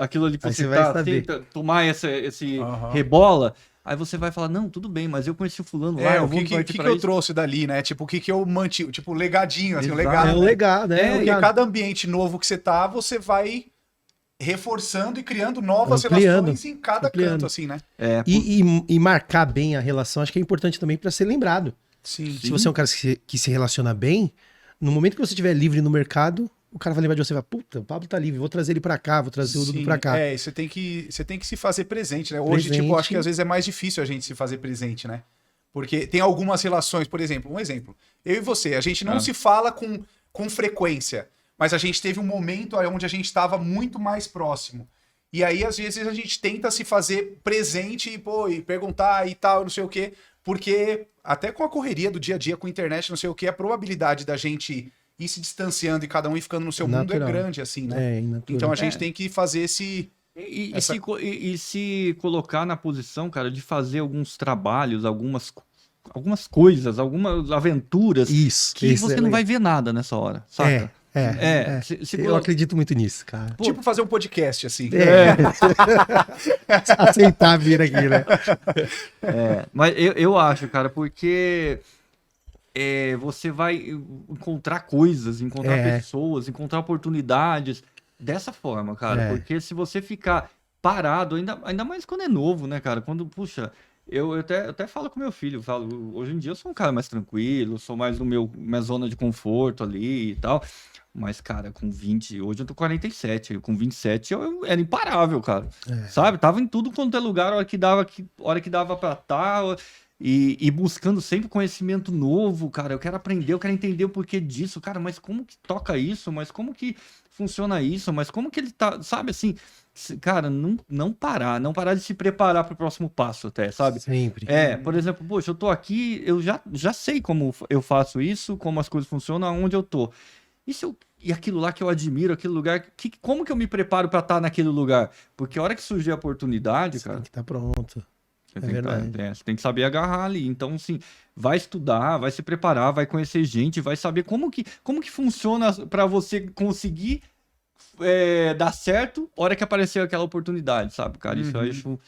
aquilo ali que Aí você você vai tá, saber. tenta tomar esse Aham. rebola, aí você vai falar, não, tudo bem, mas eu conheci o fulano lá, eu o vou que partir que pra eu isso. trouxe dali, né? Tipo, o que que eu mantive, tipo, legadinho, assim, o Exato. legado. É um né? legado, né? Porque Legado. cada ambiente novo que você tá, você vai reforçando e criando novas Ampliando. relações em cada Ampliando. canto, assim, né? E marcar bem a relação, acho que é importante também pra ser lembrado. Sim. Se você é um cara que se relaciona bem, no momento que você estiver livre no mercado, o cara vai lembrar de você e vai, puta, o Pablo tá livre, vou trazer ele pra cá, vou trazer o Dudu Sim, pra cá. e você tem que se fazer presente, né? Hoje, Presente. tipo, acho que às vezes é mais difícil a gente se fazer presente, né? Porque tem algumas relações, por exemplo, um exemplo. Eu e você, a gente não se fala com frequência, mas a gente teve um momento onde a gente estava muito mais próximo. E aí, às vezes, a gente tenta se fazer presente e perguntar e tal, não sei o quê, porque até com a correria do dia a dia, com a internet, não sei o quê, a probabilidade da gente ir se distanciando e cada um ir ficando no seu mundo é Natural. grande, assim, né? É, natural. Então a gente tem que fazer esse... E se colocar na posição, cara, de fazer alguns trabalhos, algumas coisas, algumas aventuras Isso. que isso você é não legal. vai ver nada nessa hora, saca? Se Eu acredito muito nisso, cara. Tipo fazer um podcast, assim. Aceitar vir aqui, né? Mas eu acho, cara, porque você vai encontrar coisas, encontrar pessoas, encontrar oportunidades dessa forma, cara. Porque se você ficar parado, ainda mais quando é novo, né, cara? Quando, puxa, eu até falo com meu filho, hoje em dia eu sou um cara mais tranquilo, sou mais no minha zona de conforto ali e tal. Mas, cara, com 20, hoje eu tô 47, com 27 eu era imparável, cara. Sabe? Tava em tudo quanto é lugar, a hora que dava pra estar, e buscando sempre conhecimento novo, cara. Eu quero aprender, eu quero entender o porquê disso, cara. Mas como que toca isso? Mas como que funciona isso? Mas como que ele tá, sabe, assim, cara, não parar de se preparar pro próximo passo até, sabe? Sempre. Por exemplo, poxa, eu tô aqui, eu já sei como eu faço isso, como as coisas funcionam, aonde eu tô. E aquilo lá que eu admiro, aquele lugar, como que eu me preparo pra estar naquele lugar? Porque a hora que surgir a oportunidade, cara, Tem que tá pronto. Você É tem que tá- verdade. você tem que saber agarrar ali. Então, assim, vai estudar, vai se preparar, vai conhecer gente, vai saber como que funciona para você conseguir dar certo a hora que aparecer aquela oportunidade, sabe, cara? Isso eu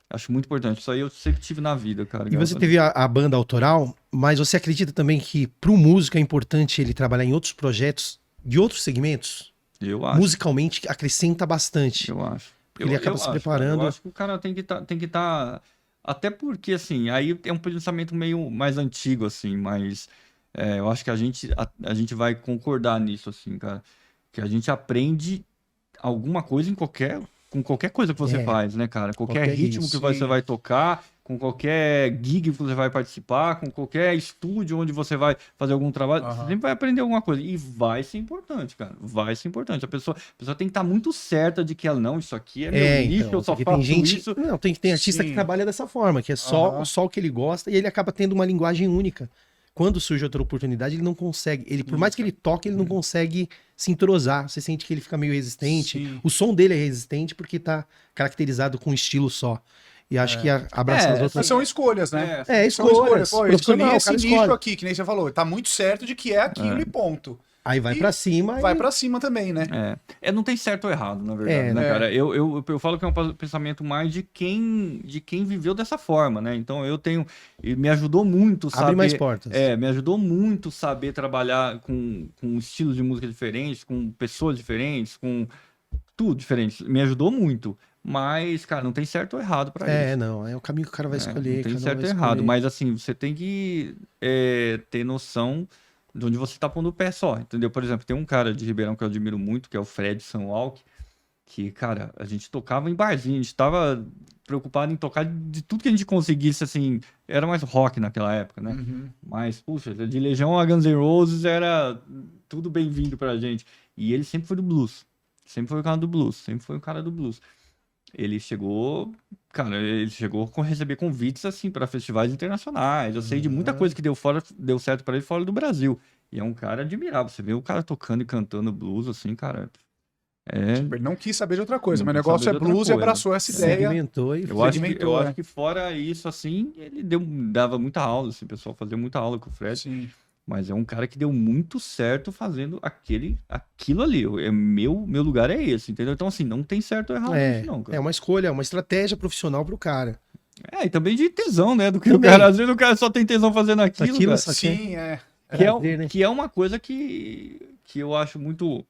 acho muito importante. Isso aí eu sempre tive na vida, cara. E graças você a teve a banda autoral, mas você acredita também que para o músico é importante ele trabalhar em outros projetos de outros segmentos? Deus. Eu acho. Musicalmente acrescenta bastante. Eu acho. Ele acaba se acho, cara. preparando. Eu acho que o cara tem que tá. Até porque, assim, aí é um pensamento meio mais antigo, assim, mas eu acho que a gente vai concordar nisso, assim, cara. Que a gente aprende alguma coisa com qualquer coisa que você É. faz, né, cara? Qualquer Qualquer ritmo isso, que você sim. vai tocar, com qualquer gig que você vai participar, com qualquer estúdio onde você vai fazer algum trabalho, você sempre vai aprender alguma coisa. E vai ser importante, cara. Vai ser importante. A pessoa tem que estar muito certa de que ela, não, isso aqui é meu nicho, eu só porque faço tem gente, isso. não, tem artista que Sim. trabalha dessa forma, que é só o que ele gosta e ele acaba tendo uma linguagem única. Quando surge outra oportunidade, ele não consegue, por mais que ele toque, ele não consegue se entrosar. Você sente que ele fica meio resistente. Sim. O som dele é resistente porque tá caracterizado com um estilo só. E acho que abraçar as Mas outras. são escolhas, né? São São escolhas. Pô, eu Profissional, escolhi o esse cara nicho escolhe. aqui, que nem você falou. Tá muito certo de que é aquilo e ponto. Aí vai E pra cima Vai e... pra cima também, né? Não tem certo ou errado, na verdade, né, né? cara? Eu falo que é um pensamento mais de quem viveu dessa forma, né? Então e me ajudou muito saber... Abre mais portas. Me ajudou muito saber trabalhar com estilos de música diferentes, com pessoas diferentes, com tudo diferente. Me ajudou muito. Mas, cara, não tem certo ou errado pra isso. Não, é o caminho que o cara vai escolher. Não tem cada um certo vai ou errado, escolher. mas assim, você tem que ter noção de onde você tá pondo o pé só, entendeu? Por exemplo, tem um cara de Ribeirão que eu admiro muito, que é o Fred Sanwalk, que, cara, a gente tocava em barzinho, a gente tava preocupado em tocar de tudo que a gente conseguisse, assim, era mais rock naquela época, né? Mas, puxa, de Legião a Guns N' Roses era tudo bem-vindo pra gente. E ele sempre foi do blues, sempre foi o cara do blues, sempre foi o cara do blues. Ele chegou a receber convites assim para festivais internacionais. Eu sei de muita coisa que deu certo para ele fora do Brasil. E é um cara admirável. Você vê o cara tocando e cantando blues assim, cara. Tipo, ele não quis saber de outra coisa, Não mas o quis negócio saber é de outra blues e coisa. abraçou essa ideia. Segmentou e Eu acho Segmentou, que fora isso assim, ele dava muita aula, assim, o pessoal fazia muita aula com o Fred. Sim. Mas é um cara que deu muito certo fazendo aquilo ali. Meu lugar é esse, entendeu? Então, assim, não tem certo ou errado nisso, não, cara. É uma escolha, é uma estratégia profissional pro cara. E também de tesão, né? Do que Também. o cara, às vezes o cara só tem tesão fazendo aquilo, Aquilo cara. só Sim, é. prazer, né? Que é uma coisa que eu acho muito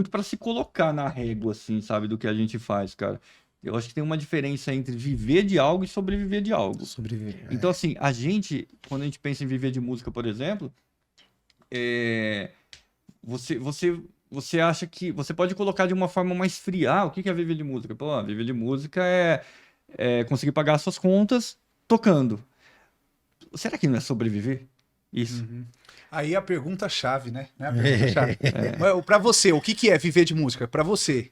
para se colocar na régua, assim, sabe? Do que a gente faz, cara. Eu acho que tem uma diferença entre viver de algo e sobreviver de algo. Sobreviver. Então, assim, quando a gente pensa em viver de música, por exemplo, você acha que você pode colocar de uma forma mais fria. O que é viver de música? Pô, viver de música é conseguir pagar as suas contas tocando. Será que não é sobreviver? Isso. Aí a pergunta-chave, né? A pergunta-chave. Mas, pra você, o que é viver de música? Pra você.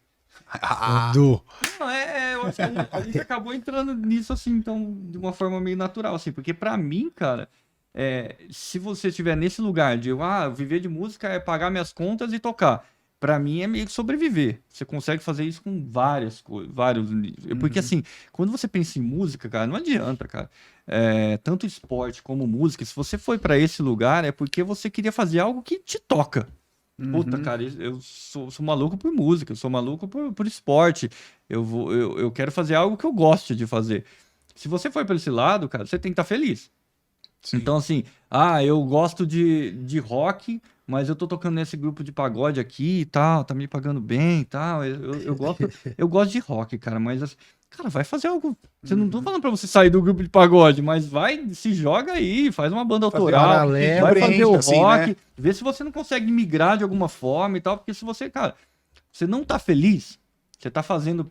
Du. Não, eu acho que a gente acabou entrando nisso, assim, então, de uma forma meio natural, assim, porque pra mim, cara, se você estiver nesse lugar de, viver de música é pagar minhas contas e tocar, pra mim é meio que sobreviver. Você consegue fazer isso com várias coisas, porque, assim, quando você pensa em música, cara, não adianta, cara, tanto esporte como música, se você foi pra esse lugar, é porque você queria fazer algo que te toca. Puta, cara, eu sou maluco por música, eu sou maluco por esporte. Eu quero fazer algo que eu goste de fazer. Se você for para esse lado, cara, você tem que estar feliz. Sim. Então, assim, eu gosto de rock, mas eu tô tocando nesse grupo de pagode aqui e tal, tá me pagando bem e tal. Eu gosto de rock, cara, mas, assim, cara, vai fazer algo. Você não tô falando pra você sair do grupo de pagode, mas se joga aí, faz uma banda autoral, paralelo, vai fazer o assim, rock, né? vê se você não consegue migrar de alguma forma e tal, porque se você, cara, você não tá feliz, você tá fazendo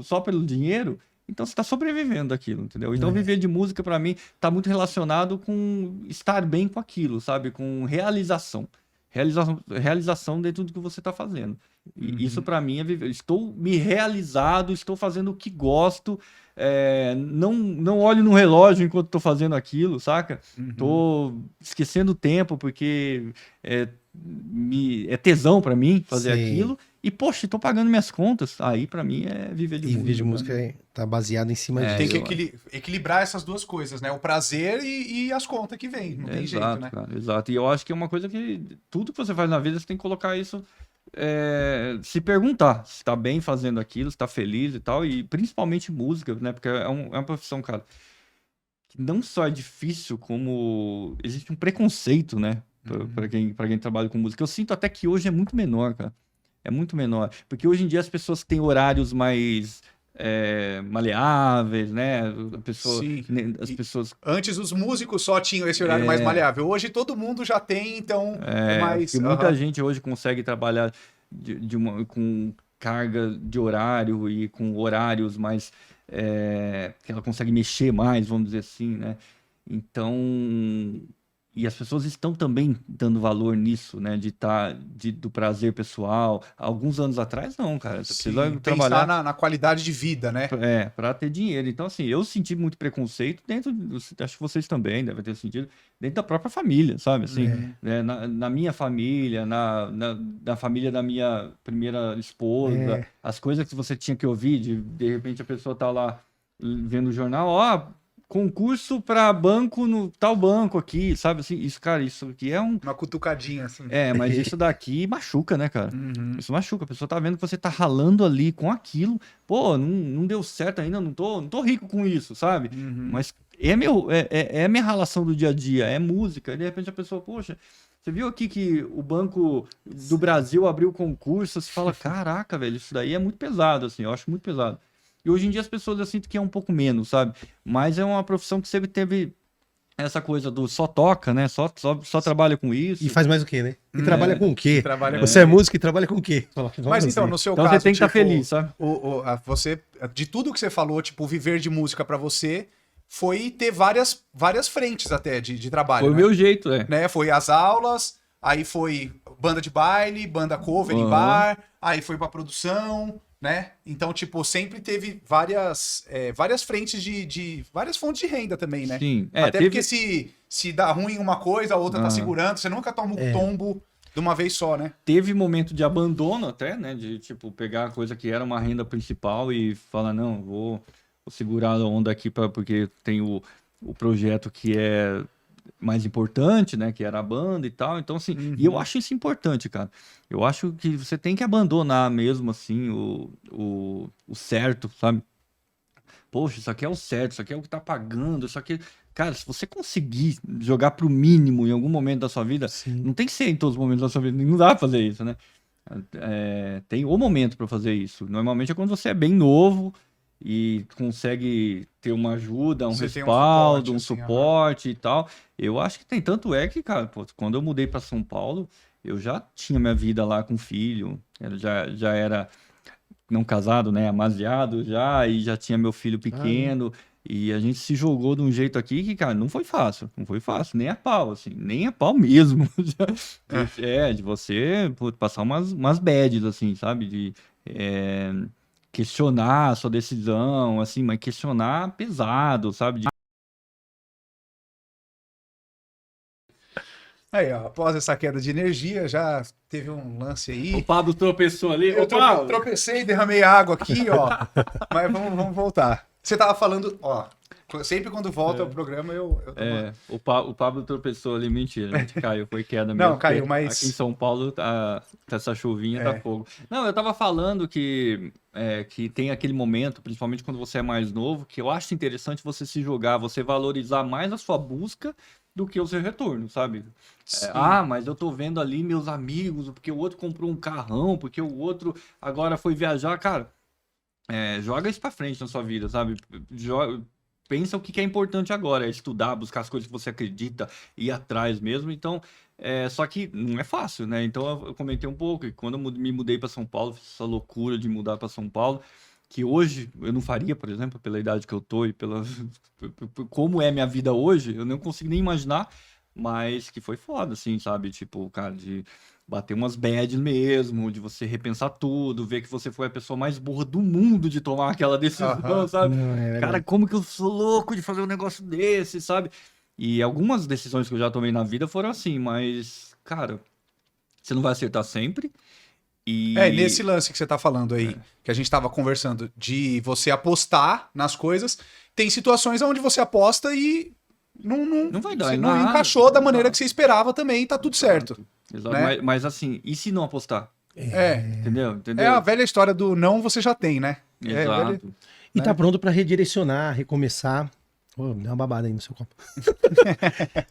só pelo dinheiro, então você tá sobrevivendo daquilo, entendeu? Então viver de música pra mim tá muito relacionado com estar bem com aquilo, sabe? Com realização. Realização dentro do que você está fazendo. E isso para mim é viver. Estou me realizado, estou fazendo o que gosto, não olho no relógio enquanto estou fazendo aquilo, saca? Estou esquecendo o tempo porque é tesão para mim fazer Sim. aquilo E, poxa, tô pagando minhas contas. Aí, pra mim, é viver de E música. vídeo de música tá baseado em cima É, disso. Tem que eu equilibrar essas duas coisas, né? O prazer e as contas que vem. Não tem jeito, Exato, né? cara, exato. E eu acho que é uma coisa que tudo que você faz na vida, você tem que colocar isso, se perguntar se tá bem fazendo aquilo, se tá feliz e tal, e principalmente música, né? Porque é uma profissão, cara, que não só é difícil, como existe um preconceito, né? Pra quem trabalha com música. Eu sinto até que hoje é muito menor, cara. É muito menor. Porque hoje em dia as pessoas têm horários mais maleáveis, né? Sim. As E pessoas. antes os músicos só tinham esse horário mais maleável. Hoje todo mundo já tem, então é mais. Porque muita gente hoje consegue trabalhar com carga de horário e com horários mais. Que ela consegue mexer mais, vamos dizer assim, né? Então. E as pessoas estão também dando valor nisso, né? Do prazer pessoal. Alguns anos atrás, não, cara. Você Sim, precisa pensar trabalhar. na qualidade de vida, né? Para ter dinheiro. Então, assim, eu senti muito preconceito acho que vocês também devem ter sentido, dentro da própria família, sabe? Assim, né, na minha família, na família da minha primeira esposa, as coisas que você tinha que ouvir, de repente a pessoa tá lá vendo o jornal, ó, concurso para banco no tal banco aqui, sabe? Assim, isso, cara, isso aqui é um. Uma cutucadinha, assim. Mas isso daqui machuca, né, cara? Uhum. Isso machuca. A pessoa tá vendo que você tá ralando ali com aquilo. Pô, não deu certo ainda, não tô rico com isso, sabe? Uhum. Mas é a minha ralação do dia a dia, é música. E de repente a pessoa, poxa, você viu aqui que o Banco do Brasil abriu concurso? Você fala, caraca, velho, isso daí é muito pesado, assim, eu acho muito pesado. E hoje em dia as pessoas eu sinto que é um pouco menos, sabe? Mas é uma profissão que sempre teve essa coisa do só toca, né? Só trabalha com isso. E faz mais o quê, né? E trabalha com o quê? Trabalha Você é músico e trabalha com o quê? Mas então, no seu Então caso, você tem que estar tipo, feliz, sabe? você, de tudo que você falou, tipo, viver de música pra você foi ter várias frentes até de trabalho, Foi o né? meu jeito, Né? Foi as aulas, aí foi banda de baile, banda cover em Aham. bar, aí foi pra produção, né? Então, tipo, sempre teve várias frentes várias fontes de renda também, né? Sim. Até porque se dá ruim uma coisa, a outra tá Ah. segurando, você nunca toma um tombo de uma vez só, né? Teve momento de abandono até, né? De, tipo, pegar a coisa que era uma renda principal e falar, não, vou segurar a onda aqui porque tem o projeto que é mais importante, né? Que era a banda e tal. Então, assim, e eu acho isso importante, cara. Eu acho que você tem que abandonar mesmo, assim, o certo, sabe? Poxa, isso aqui é o certo, isso aqui é o que tá pagando, isso aqui... Cara, se você conseguir jogar pro mínimo em algum momento da sua vida, Sim. não tem que ser em todos os momentos da sua vida, não dá pra fazer isso, né? Tem o momento pra fazer isso. Normalmente é quando você é bem novo e consegue ter uma ajuda, um Você tem um respaldo, suporte, assim, suporte e tal. Eu acho que tem. Tanto é que, cara, pô, quando eu mudei pra São Paulo, eu já tinha minha vida lá com filho, já era não casado, né, amasiado já, e já tinha meu filho pequeno, e a gente se jogou de um jeito aqui que, cara, não foi fácil, nem a pau, assim, nem a pau mesmo. De você pô, passar umas bads, assim, sabe, de questionar a sua decisão, assim, mas questionar pesado, sabe, Aí, ó, após essa queda de energia, já teve um lance aí. O Pablo tropeçou ali. Eu Ô, Pablo! tropecei, derramei água aqui, ó. Mas vamos voltar. Você tava falando, ó, sempre quando volta o programa eu dou O Pablo tropeçou ali, mentira, a gente caiu, foi queda mesmo. Não, caiu, porque mas- aqui em São Paulo tá essa chuvinha, tá fogo. Não, eu tava falando que tem aquele momento, principalmente quando você é mais novo, que eu acho interessante você se jogar, você valorizar mais a sua busca do que o seu retorno, sabe? Mas eu tô vendo ali meus amigos, porque o outro comprou um carrão, porque o outro agora foi viajar, cara. Joga isso pra frente na sua vida, sabe? Pensa o que é importante agora, é estudar, buscar as coisas que você acredita, ir atrás mesmo. Então, só que não é fácil, né? Então, eu comentei um pouco, e quando eu me mudei para São Paulo, fiz essa loucura de mudar para São Paulo, que hoje eu não faria, por exemplo, pela idade que eu tô e pela como é minha vida hoje, eu não consigo nem imaginar, mas que foi foda, assim, sabe? Tipo, cara, de bater umas bad mesmo, de você repensar tudo, ver que você foi a pessoa mais burra do mundo de tomar aquela decisão, Aham. sabe? Não, é verdade. Cara, como que eu sou louco de fazer um negócio desse, sabe? E algumas decisões que eu já tomei na vida foram assim, mas, cara, você não vai acertar sempre. Nesse lance que você tá falando aí, que a gente tava conversando, de você apostar nas coisas, tem situações onde você aposta e Não vai dar você em não nada. encaixou da maneira que você esperava também e tá tudo certo. Exato. Né? Mas assim, e se não apostar? Entendeu? É a velha história do não você já tem, né? Exato. E tá pronto pra redirecionar, recomeçar. Ô, deu uma babada aí no seu copo.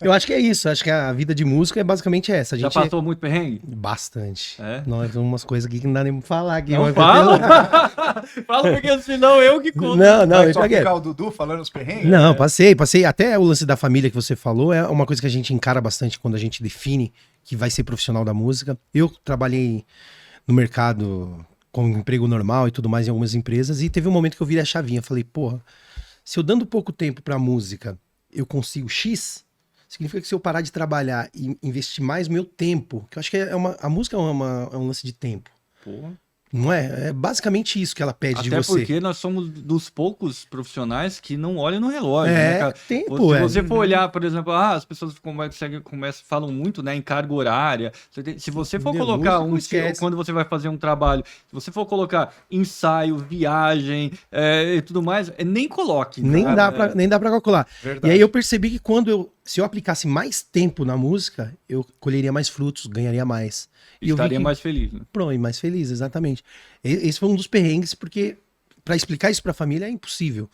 Eu acho que é isso. Acho que a vida de músico é basicamente essa. A Já gente passou muito perrengue? Bastante. É? Nós umas coisas aqui que não dá nem pra falar aqui. Não fala? Fala porque senão eu que conto. Não, Vai isso só aqui é. ficar o Dudu falando os perrengues? Não, passei. Até o lance da família que você falou é uma coisa que a gente encara bastante quando a gente define que vai ser profissional da música. Eu trabalhei no mercado com emprego normal e tudo mais em algumas empresas e teve um momento que eu virei a chavinha. Falei, porra, se eu dando pouco tempo pra música eu consigo X, significa que se eu parar de trabalhar e investir mais meu tempo, que eu acho que a música é um lance de tempo. Porra. Não é? É basicamente isso que ela pede de Até você. porque nós somos dos poucos profissionais que não olham no relógio, né, cara? tempo, Se você for olhar, por exemplo, as pessoas falam muito, né, em carga horária. Se você for Entendeu? colocar Músico, esquece. quando você vai fazer um trabalho, se você for colocar ensaio, viagem e tudo mais, nem coloque. Nem cara. dá pra calcular. Verdade. E aí eu percebi que se eu aplicasse mais tempo na música, eu colheria mais frutos, ganharia mais. E eu vi Estaria que- mais feliz, né? Pronto, e mais feliz, exatamente. Esse foi um dos perrengues, porque pra explicar isso pra família é impossível.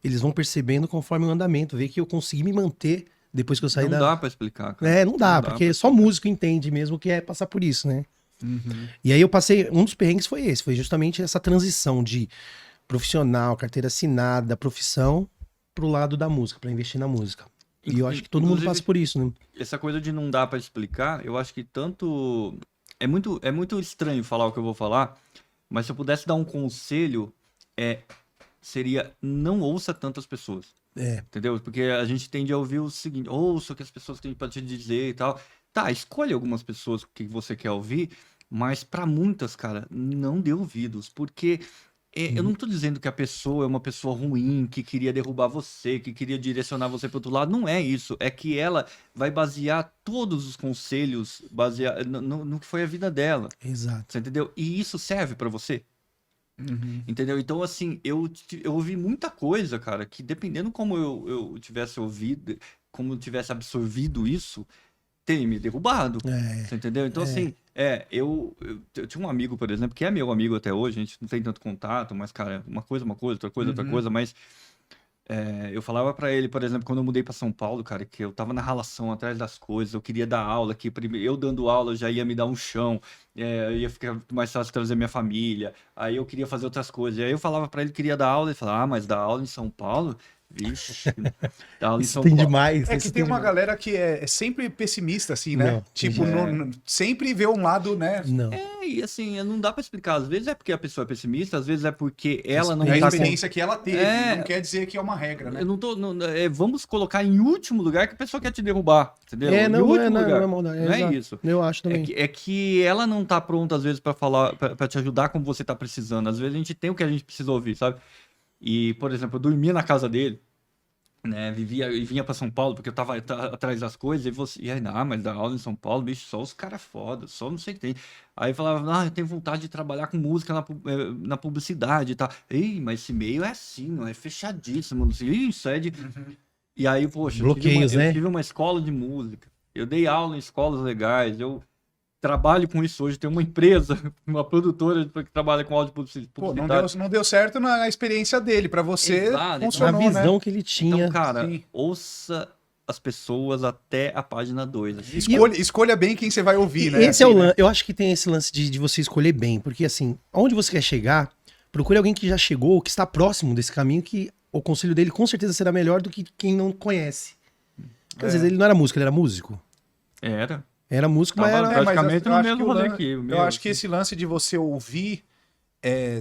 Eles vão percebendo conforme o andamento, ver que eu consegui me manter depois que eu saí Não da... dá pra explicar, cara. Não dá, Não dá porque pra só músico entende mesmo que é passar por isso, né? E aí eu passei, um dos perrengues foi esse, foi justamente essa transição de profissional, carteira assinada, profissão, pro lado da música, pra investir na música. E eu acho que todo mundo Inclusive, passa por isso, né? essa coisa de não dar pra explicar, eu acho que tanto é muito estranho falar o que eu vou falar, mas se eu pudesse dar um conselho, seria não ouça tantas pessoas. Entendeu? Porque a gente tende a ouvir o seguinte, ouça o que as pessoas têm pra te dizer e tal. Tá, escolhe algumas pessoas que você quer ouvir, mas pra muitas, cara, não dê ouvidos, porque eu não tô dizendo que a pessoa é uma pessoa ruim, que queria derrubar você, que queria direcionar você para outro lado. Não é isso. É que ela vai basear todos os conselhos no que foi a vida dela. Exato. Você entendeu? E isso serve para você. Entendeu? Então, assim, eu ouvi muita coisa, cara, que dependendo como eu tivesse ouvido, como eu tivesse absorvido isso, teria me derrubado. Você entendeu? Então, assim, eu tinha um amigo, por exemplo, que é meu amigo até hoje, a gente não tem tanto contato, mas, cara, uma coisa, outra coisa, mas eu falava pra ele, por exemplo, quando eu mudei pra São Paulo, cara, que eu tava na ralação atrás das coisas, eu queria dar aula, que eu dando aula já ia me dar um chão, ia ficar mais fácil trazer minha família, aí eu queria fazer outras coisas, aí eu falava pra ele que queria dar aula, ele falava, mas dar aula em São Paulo? Vixe, dar aula em Isso São tem Paulo. demais. É isso que tem uma demais. galera que é sempre pessimista, assim, né? Não, Tipo, sempre vê um lado, né? Não. E assim, não dá pra explicar. Às vezes é porque a pessoa é pessimista, às vezes é porque ela não É a tá com... experiência que ela teve, não quer dizer que é uma regra, né? Eu não tô. Vamos colocar em último lugar que a pessoa quer te derrubar, entendeu? É, Em não, último não lugar. é maldade. Não é exato. isso. Eu acho também. É que ela não tá pronta, às vezes, pra falar, pra te ajudar como você tá precisando. Às vezes a gente tem o que a gente precisa ouvir, sabe? E, por exemplo, eu dormia na casa dele, né? Vinha pra São Paulo, porque eu tava atrás das coisas, e aí, mas dar aula em São Paulo, bicho, só os caras foda, só não sei o que tem. Aí eu falava, eu tenho vontade de trabalhar com música na publicidade e tal. Ei, mas esse meio é assim, não é fechadíssimo, não sei, isso é de... E aí, poxa, Bloqueios, né? eu tive uma escola de música, eu dei aula em escolas legais, eu trabalho com isso hoje, tenho uma empresa, uma produtora que trabalha com áudio Pô, publicitário. não deu certo na experiência dele. Pra você, Exato, Na funcionou, visão né? que ele tinha. Então, cara, Sim. ouça as pessoas até a página 2. Assim. Escolha bem quem você vai ouvir, né? Esse é o Assim, né? lance. Eu acho que tem esse lance de você escolher bem, porque assim, onde você quer chegar, procure alguém que já chegou, que está próximo desse caminho, que o conselho dele com certeza será melhor do que quem não conhece. Porque às vezes ele não era músico, ele era músico. Era. Era músico, mas Tava era. praticamente eu no acho mesmo que o rolê lan- que o meu, Eu acho que assim. esse lance de você ouvir,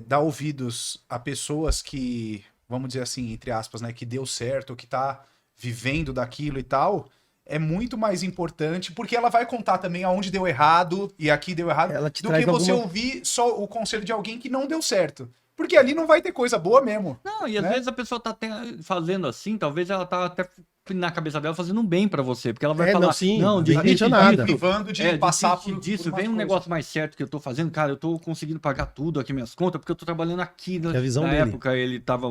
dar ouvidos a pessoas que, vamos dizer assim, entre aspas, né, que deu certo, que tá vivendo daquilo e tal, é muito mais importante, porque ela vai contar também aonde deu errado e aqui deu errado, Ela te do traz que você alguma- ouvir só o conselho de alguém que não deu certo. Porque ali não vai ter coisa boa mesmo. Não, e às né? vezes a pessoa tá até fazendo assim, talvez ela tá até na cabeça dela fazendo um bem pra você, porque ela vai falar, não, sim, não, bem desiste intencionada. privando de passar por disso, por umas vem um coisas. negócio mais certo que eu tô fazendo, cara, eu tô conseguindo pagar tudo aqui, minhas contas, porque eu tô trabalhando aqui, né? É a visão Na dele. época ele tava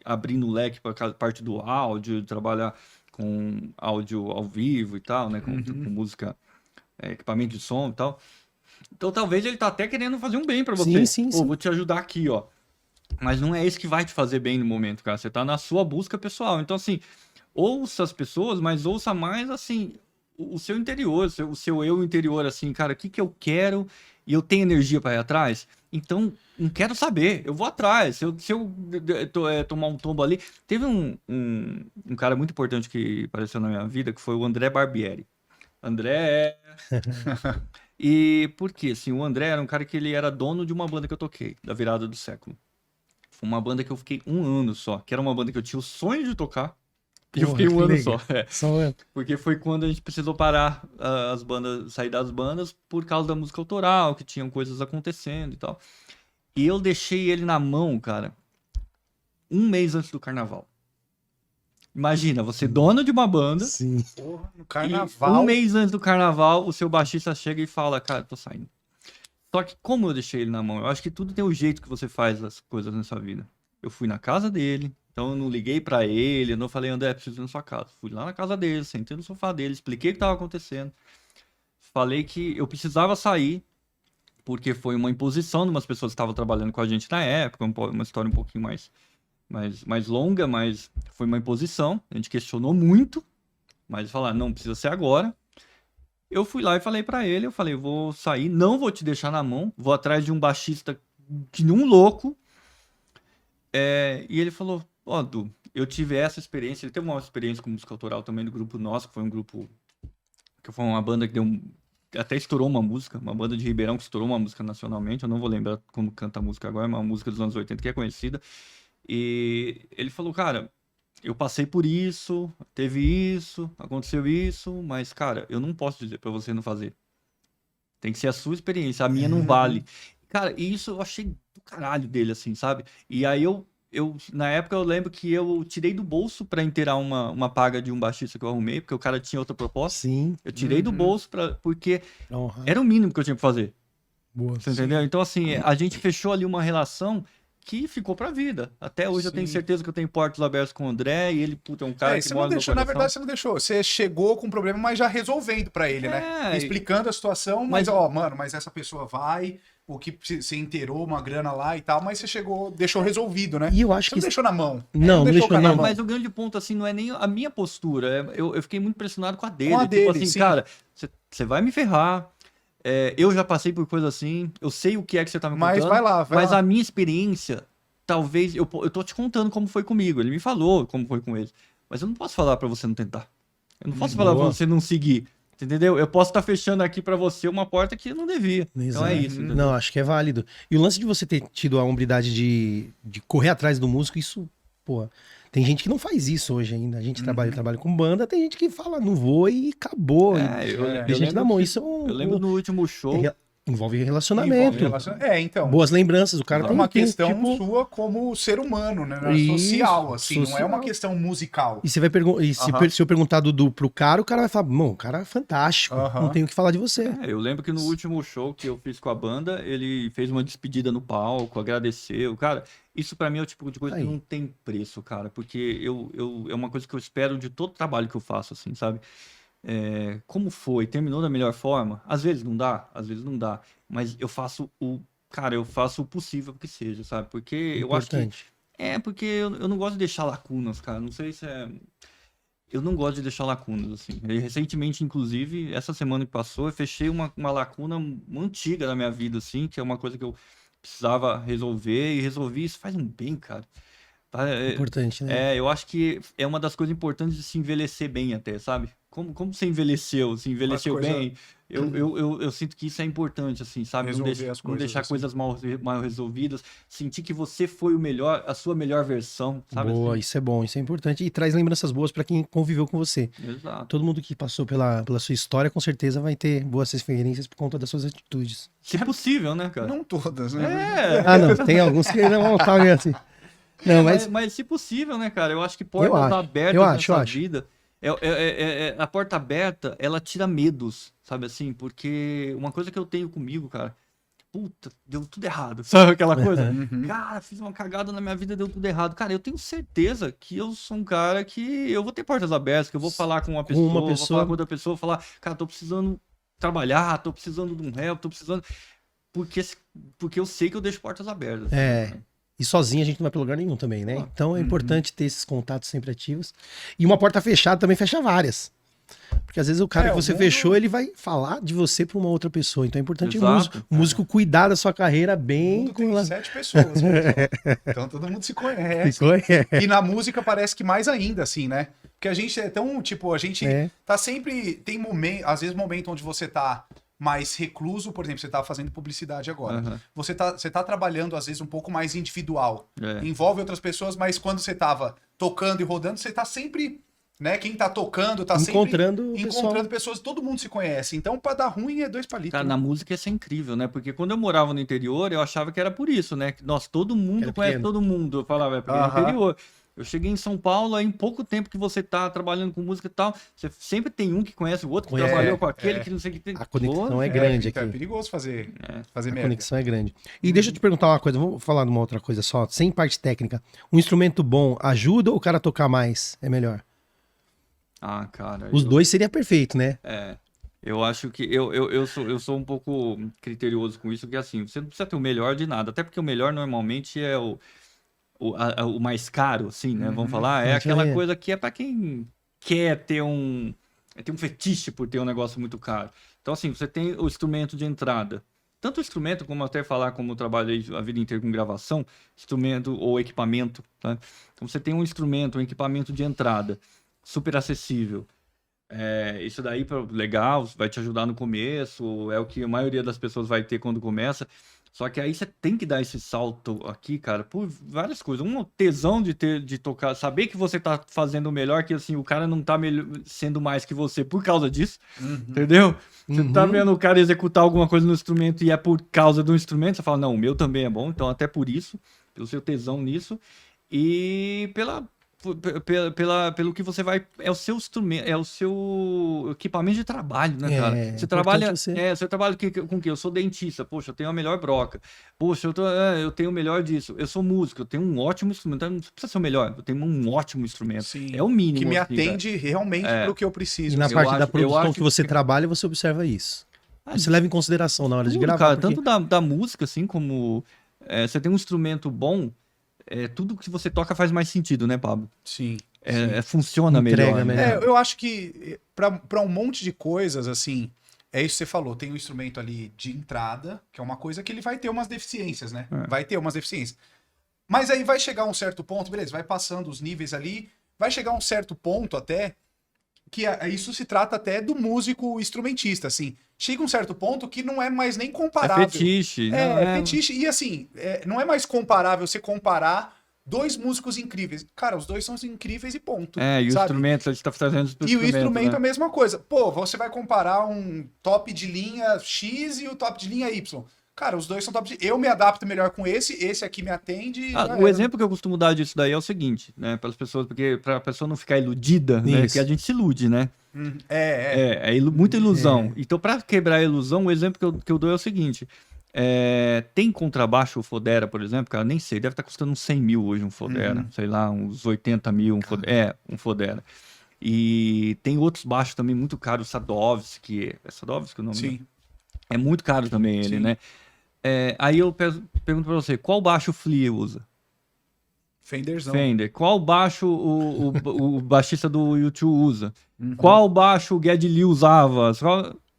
abrindo o leque pra parte do áudio, trabalhar com áudio ao vivo e tal, né, com música, equipamento de som e tal. Então talvez ele tá até querendo fazer um bem pra você. Sim, Pô, vou te ajudar aqui, ó. Mas não é isso que vai te fazer bem no momento, cara. Você tá na sua busca pessoal. Então, assim, ouça as pessoas, mas ouça mais, assim, o seu interior, o seu eu interior, assim, cara, o que que eu quero e eu tenho energia para ir atrás? Então, não quero saber, eu vou atrás. Se eu tomar um tombo ali... Teve um cara muito importante que apareceu na minha vida, que foi o André Barbieri. André... E por quê? Assim, o André era um cara que ele era dono de uma banda que eu toquei, da virada do século. Foi uma banda que eu fiquei 1 ano só, que era uma banda que eu tinha o sonho de tocar, e eu Porra, fiquei 1 que ano legal. só. Porque foi quando a gente precisou parar as bandas, sair das bandas, por causa da música autoral, que tinham coisas acontecendo e tal. E eu deixei ele na mão, cara, 1 mês antes do carnaval. Imagina, você dono de uma banda, Sim. Porra, no e carnaval. 1 mês antes do carnaval, o seu baixista chega e fala, cara, tô saindo. Só que como eu deixei ele na mão, eu acho que tudo tem o jeito que você faz as coisas nessa vida. Eu fui na casa dele, então eu não liguei pra ele, eu não falei, André, preciso ir na sua casa. Fui lá na casa dele, sentei no sofá dele, expliquei o que tava acontecendo. Falei que eu precisava sair, porque foi uma imposição de umas pessoas que estavam trabalhando com a gente na época, uma história um pouquinho mais longa, mas foi uma imposição. A gente questionou muito, mas falaram, não precisa ser agora. Eu fui lá e falei pra ele, eu falei, vou sair, não vou te deixar na mão, vou atrás de um baixista que nem um louco. E ele falou, ó, Du, eu tive essa experiência, ele teve uma experiência com música autoral também do grupo nosso, que foi um grupo, que foi uma banda que até estourou uma música, uma banda de Ribeirão que estourou uma música nacionalmente, eu não vou lembrar como canta a música agora, é uma música dos anos 80 que é conhecida. E ele falou, cara, eu passei por isso, teve isso, aconteceu isso, mas, cara, eu não posso dizer pra você não fazer. Tem que ser a sua experiência, a minha não vale. Cara, e isso eu achei do caralho dele, assim, sabe? E aí na época eu lembro que eu tirei do bolso pra inteirar uma paga de um baixista que eu arrumei, porque o cara tinha outra proposta. Sim. Eu tirei do bolso porque Pra honrar. era o mínimo que eu tinha que fazer. Boa. Você entendeu? Então, assim, a gente fechou ali uma relação que ficou pra vida. Até hoje eu tenho Sim. certeza que eu tenho portos abertos com o André, e ele, puta, é um cara que Você não mora no meu deixou, na coração. verdade, você não deixou. Você chegou com o problema, mas já resolvendo pra ele, né? Explicando a situação, mas ó, mano, mas essa pessoa vai, o que você inteirou uma grana lá e tal, mas você chegou, deixou resolvido, né? E eu acho Você que. não deixou na mão. Não deixou deixou o cara na na mão. Mas o grande ponto, assim, não é nem a minha postura. Eu fiquei muito impressionado com a dele. Com a Tipo dele, assim, sim. cara, você vai me ferrar. Eu já passei por coisa assim. Eu sei o que é que você tá me Mas contando. vai lá, vai Mas lá. a minha experiência, talvez... Eu tô te contando como foi comigo. Ele me falou como foi com ele. Mas eu não posso falar pra você não tentar. Eu não posso falar pra Boa. você não seguir. Entendeu? Eu posso estar fechando aqui pra você uma porta que eu não devia. Então é Exato. isso. Entendeu? Não, acho que é válido. E o lance de você ter tido a hombridade de correr atrás do músico, isso, pô, tem gente que não faz isso hoje ainda. A gente trabalha com banda, tem gente que fala, não vou e acabou. Deixa a gente na mão. Isso é Eu lembro no último show. envolve relacionamento. Então. Boas lembranças. O cara É tem uma tem, questão tipo, sua como ser humano, né? Isso, Social, assim, não é social. uma questão musical. E você vai perguntar, se eu perguntar pro cara, o cara vai falar, o cara é fantástico, Aham. não tenho o que falar de você. Eu lembro que no último show que eu fiz com a banda, ele fez uma despedida no palco, agradeceu. Cara, isso pra mim é o tipo de coisa Aí. que não tem preço, cara. Porque é uma coisa que eu espero de todo trabalho que eu faço, assim, sabe? Como foi? Terminou da melhor forma? Às vezes não dá, às vezes não dá. Mas eu faço o possível que seja, sabe? Porque eu acho que... Importante. Porque eu não gosto de deixar lacunas, cara. Não sei se é... Eu não gosto de deixar lacunas, assim. E recentemente, inclusive, essa semana que passou, eu fechei uma lacuna antiga da minha vida, assim, que é uma coisa que eu precisava resolver, e resolvi isso faz um bem, cara. Importante, né? Eu acho que é uma das coisas importantes de se envelhecer bem até, sabe? Como você envelheceu? Se envelheceu Uma coisa- bem? Eu sinto que isso é importante, assim, sabe? Resolver as Não coisas, deixar assim. coisas mal resolvidas. Sentir que você foi a sua melhor versão, sabe? Boa, assim? isso é bom, isso é importante. E traz lembranças boas pra quem conviveu com você. Exato. Todo mundo que passou pela sua história, com certeza vai ter boas referências por conta das suas atitudes. Se possível, né, cara? Não todas, né? Ah, não, tem alguns que não tá assim. Não, mas Mas se possível, né, cara? Eu acho que portas abertas eu nessa acho. vida A porta aberta, ela tira medos, sabe assim? Porque uma coisa que eu tenho comigo, cara, puta, deu tudo errado, sabe aquela coisa? Cara, fiz uma cagada na minha vida, deu tudo errado. Cara, eu tenho certeza que eu sou um cara que eu vou ter portas abertas, que eu vou falar com uma pessoa, vou falar com outra pessoa, falar, cara, tô precisando trabalhar, tô precisando de um help, tô precisando... Porque eu sei que eu deixo portas abertas. É. E sozinho a gente não vai pra lugar nenhum também, né? Então é importante ter esses contatos sempre ativos. E uma porta fechada também fecha várias. Porque às vezes o cara que você fechou, ele vai falar de você pra uma outra pessoa. Então é importante o músico cuidar da sua carreira bem. O mundo tem 7 pessoas, pessoal. Então todo mundo se conhece. E na música parece que mais ainda, assim, né? Porque a gente é tão, tipo, a gente tá sempre... Tem momento, às vezes momento onde você tá mais recluso, por exemplo, você tá fazendo publicidade agora. Você tá trabalhando, às vezes, um pouco mais individual. Envolve outras pessoas, mas quando você tava tocando e rodando, você tá sempre... Né? Quem tá tocando tá encontrando pessoas, todo mundo se conhece. Então, pra dar ruim é 2 palitos. Cara, na música isso é incrível, né? Porque quando eu morava no interior, eu achava que era por isso, né? Nossa, todo mundo conhece todo mundo. Eu falava, é porque é no interior. Eu cheguei em São Paulo, aí em pouco tempo que você tá trabalhando com música e tal, você sempre tem um que conhece o outro, que trabalhou com aquele, que não sei o que tem. A conexão é grande aqui. É perigoso fazer A merda. conexão é grande. E deixa eu te perguntar uma coisa, vamos falar de uma outra coisa só, sem parte técnica. Um instrumento bom ajuda ou o cara a tocar mais é melhor? Ah, cara. Os dois seria perfeito, né? Eu acho que eu sou um pouco criterioso com isso, que assim, você não precisa ter o melhor de nada, até porque o melhor normalmente é o mais caro, assim, né? Vamos falar, é aquela coisa que é pra quem quer ter tem um fetiche por ter um negócio muito caro. Então, assim, você tem o instrumento de entrada. Tanto o instrumento, como até falar, como eu trabalhei a vida inteira com gravação, instrumento ou equipamento, tá? Então, você tem um instrumento, um equipamento de entrada, super acessível. Isso daí, legal, vai te ajudar no começo, é o que a maioria das pessoas vai ter quando começa. Só que aí você tem que dar esse salto aqui, cara, por várias coisas. Um tesão de tocar, saber que você tá fazendo o melhor, que assim, o cara não tá sendo mais que você por causa disso, entendeu? Você tá vendo o cara executar alguma coisa no instrumento e é por causa do instrumento, você fala, não, o meu também é bom, então até por isso, pelo seu tesão nisso, e pelo que você vai, é o seu instrumento, é o seu equipamento de trabalho, né, cara? Você trabalha, você trabalha com o quê? Eu sou dentista, poxa, eu tenho a melhor broca, poxa, eu tenho o melhor disso, eu sou músico, eu tenho um ótimo instrumento, não precisa ser o melhor, eu tenho um ótimo instrumento. Sim, é o mínimo. Que me assim, atende realmente pro que eu preciso. E na parte da produção que você trabalha, você observa isso. Você leva em consideração na hora de gravar. Cara, tanto da música, assim, como você tem um instrumento bom, tudo que você toca faz mais sentido, né, Pablo? Sim. Funciona melhor. Eu acho que para um monte de coisas, assim, é isso que você falou. Tem um instrumento ali de entrada, que é uma coisa que ele vai ter umas deficiências, né? Vai ter umas deficiências. Mas aí vai chegar um certo ponto, beleza, vai passando os níveis ali, vai chegar um certo ponto até, que isso se trata até do músico instrumentista, assim. Chega um certo ponto que não é mais nem comparável. É fetiche. É fetiche. E assim, não é mais comparável você comparar 2 músicos incríveis. Cara, os 2 são incríveis e ponto. E o instrumento, a gente tá trazendo E o instrumento é a mesma coisa. Pô, você vai comparar um top de linha X e o top de linha Y. Cara, os 2 são top de... Eu me adapto melhor com esse aqui me atende... O exemplo que eu costumo dar disso daí é o seguinte, né? Para as pessoas, porque para a pessoa não ficar iludida, né? Que a gente se ilude, né? Muita ilusão. Então, para quebrar a ilusão, o exemplo que eu dou é o seguinte. Tem contrabaixo Fodera, por exemplo, cara, nem sei, deve estar custando uns 100 mil hoje um Fodera, sei lá, uns 80 mil um Fodera. E tem outros baixos também muito caros, Sadovski, é Sadovski o nome? Sim. É muito caro também ele, né? Aí eu pergunto pra você, qual baixo o Flea usa? Fenderzão. Fender. Qual baixo o baixista do U2 usa? Qual baixo o Geddy Lee usava?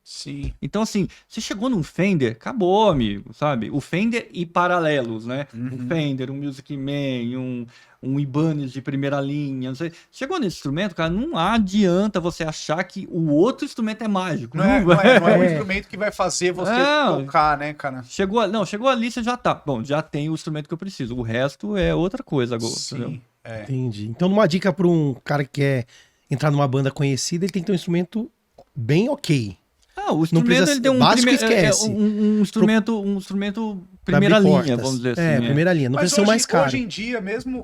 Sim. Então, assim, você chegou num Fender, acabou, amigo, sabe? O Fender e paralelos, né? Um Fender, um Music Man, um Ibanez de primeira linha, não sei. Chegou nesse instrumento, cara, não adianta você achar que o outro instrumento é mágico. Não é um instrumento que vai fazer você tocar, né, cara? Chegou ali, você já tá. Bom, já tem o instrumento que eu preciso. O resto é outra coisa agora. Sim. Entendi. Então, uma dica para um cara que quer entrar numa banda conhecida, ele tem que ter um instrumento bem ok. O instrumento ele tem básico, esquece. Um instrumento primeira abrir linha, portas. vamos dizer assim. Primeira linha. Não Mas precisa ser o mais caro.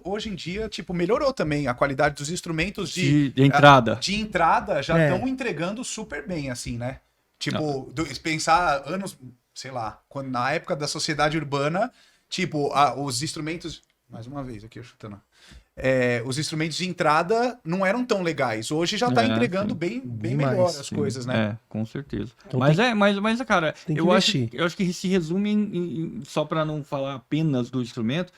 hoje em dia, tipo, melhorou também a qualidade dos instrumentos De entrada. De entrada já É. estão entregando super bem, assim, né? Tipo, pensar anos, sei lá, quando, na época da sociedade urbana, tipo, os instrumentos. Mais uma vez, aqui eu chutando. Os instrumentos de entrada não eram tão legais. Hoje já tá entregando sim. bem Demais, melhor as Sim, coisas, né? com certeza. Então mas, cara, tem que eu acho investir. que se resume só para não falar apenas do instrumento,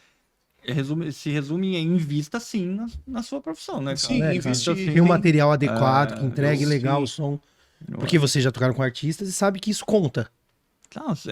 se resume em invista sim na sua profissão, né, cara? Sim, investir. assim, Tem um material adequado, que entregue eu legal sim. o som. Porque vocês já tocaram com artistas e sabe que isso conta. Nossa,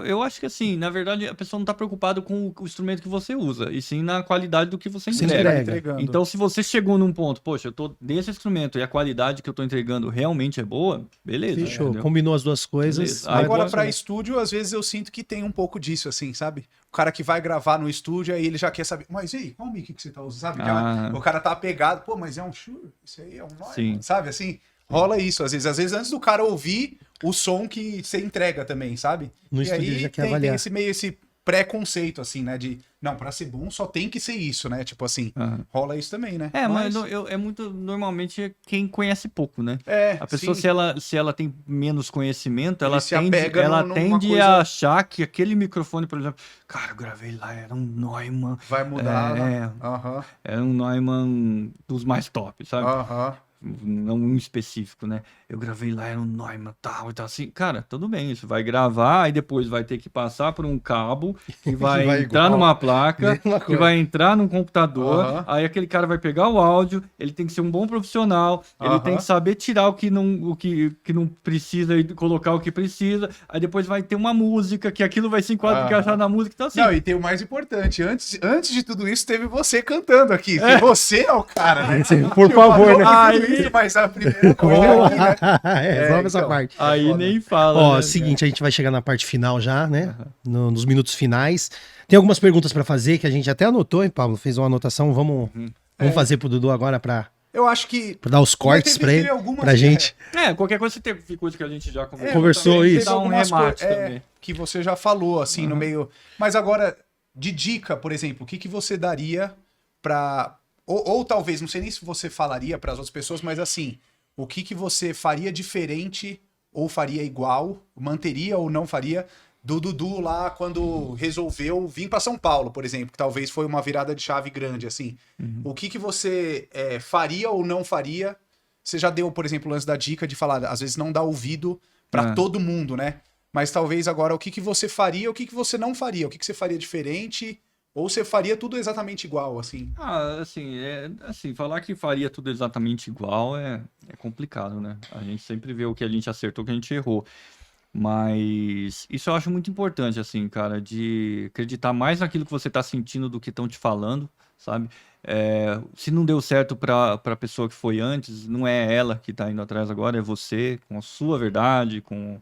eu acho que assim, na verdade, a pessoa não tá preocupada com o instrumento que você usa, e sim na qualidade do que você Você entrega. entrega. Entregando. Então, se você chegou num ponto, poxa, eu tô desse instrumento e a qualidade que eu tô entregando realmente é boa, beleza. Fechou. entendeu? Combinou as duas coisas. Beleza. vai Agora, funcionar. pra estúdio, às vezes eu sinto que tem um pouco disso, assim, sabe? O cara que vai gravar no estúdio, aí ele já quer saber, mas e aí, qual mic que você tá usando? Sabe? O cara tá apegado, pô, mas é um Shure? Isso aí é um Neumann, Sim. sabe? Assim, rola isso, às vezes. Às vezes, antes do cara ouvir o som que você entrega também, sabe? No E estúdio aí ele já quer tem avaliar. esse preconceito, assim, né? De, não, pra ser bom só tem que ser isso, né? Tipo assim, Aham. rola isso também, né? Mas é muito, normalmente, quem conhece pouco, né? A pessoa, sim. se ela tem menos conhecimento, ela se apega ela numa tende coisa- a achar que aquele microfone, por exemplo, cara, eu gravei lá, era um Neumann, Vai mudar. É. Aham, era um Neumann dos mais top, sabe? aham. Não um específico, né? Eu gravei lá, era um Neumann, tal, e tal, assim. Cara, tudo bem, isso vai gravar, aí depois vai ter que passar por um cabo que vai vai entrar igual. numa placa, Mesma que coisa. vai entrar num computador, Aham. aí aquele cara vai pegar o áudio, ele tem que ser um bom profissional, ele Aham. tem que saber tirar o que não precisa e colocar o que precisa, aí depois vai ter uma música, que aquilo vai se encaixar na música, então assim... Não, e tem o mais importante, antes de tudo isso, teve você cantando aqui. Você é o cara, né? Por Tipo, favor, né? falou tudo isso, mas a primeira coisa aqui, né? Resolve essa então. parte. Aí foda. nem fala, Ó, né? seguinte, a gente vai chegar na parte final já, né? Nos minutos finais. Tem algumas perguntas pra fazer que a gente até anotou, hein, Pablo? Fez uma anotação. Vamos fazer pro Dudu agora pra Eu acho que... dar os cortes pra ele, pra gente. Qualquer coisa, se tem coisa que a gente já conversou. Conversou também, isso. Dá um algumas remate coisas, também. que você já falou, assim, no meio... Mas agora, de dica, por exemplo, o que você daria pra... Ou talvez, não sei nem se você falaria para as outras pessoas, mas assim, o que você faria diferente ou faria igual, manteria ou não faria, do Dudu lá quando resolveu vir para São Paulo, por exemplo, que talvez foi uma virada de chave grande, assim. O que você faria ou não faria? Você já deu, por exemplo, o lance da dica de falar, às vezes não dá ouvido para todo mundo, né? Mas talvez agora o que você faria, o que você não faria, o que você faria diferente, ou você faria tudo exatamente igual, assim. Assim, falar que faria tudo exatamente igual é complicado, né? A gente sempre vê o que a gente acertou, o que a gente errou. Mas isso eu acho muito importante, assim, cara, de acreditar mais naquilo que você tá sentindo do que estão te falando, sabe? Se não deu certo para a pessoa que foi antes, não é ela que tá indo atrás agora, é você, com a sua verdade, com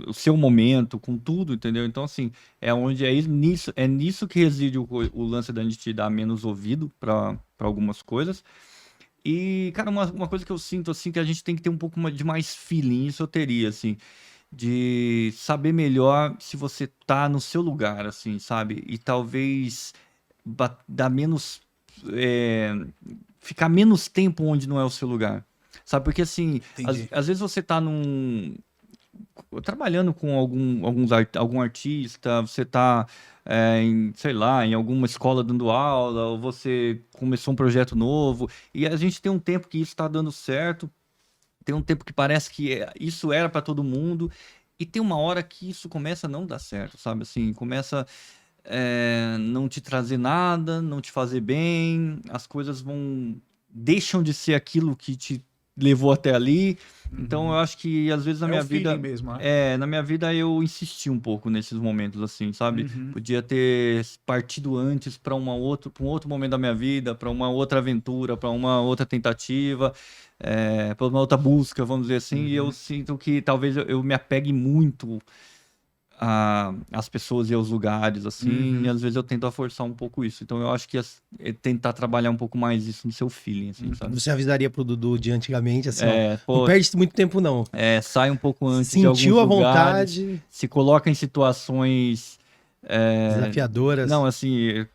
o seu momento, com tudo, entendeu? Então, assim, é nisso que reside o lance da gente dar menos ouvido para algumas coisas. E, cara, uma coisa que eu sinto, assim, que a gente tem que ter um pouco de mais feeling, isso eu teria, assim, de saber melhor se você tá no seu lugar, assim, sabe? E talvez dar menos... ficar menos tempo onde não é o seu lugar, sabe? Porque, assim, às vezes você tá trabalhando com algum artista, você tá, sei lá, em alguma escola dando aula, ou você começou um projeto novo, e a gente tem um tempo que isso está dando certo, tem um tempo que parece que isso era para todo mundo, e tem uma hora que isso começa a não dar certo, sabe? Assim, começa não te trazer nada, não te fazer bem, as coisas deixam de ser aquilo que te levou até ali. Então eu acho que às vezes na minha vida mesmo, né? na minha vida eu insisti um pouco nesses momentos, assim, sabe? Podia ter partido antes para um outro momento da minha vida, para uma outra aventura, para uma outra tentativa, para uma outra busca, vamos dizer assim. E eu sinto que talvez eu me apegue muito às pessoas e aos lugares, assim, e às vezes eu tento forçar um pouco isso. Então eu acho que tentar trabalhar um pouco mais isso no seu feeling, assim, sabe? Você avisaria pro Dudu de antigamente, assim, ó, Pô, não perde muito tempo, não. sai um pouco antes de Sentiu alguns a lugares, vontade. se coloca em situações Desafiadoras. Não, assim,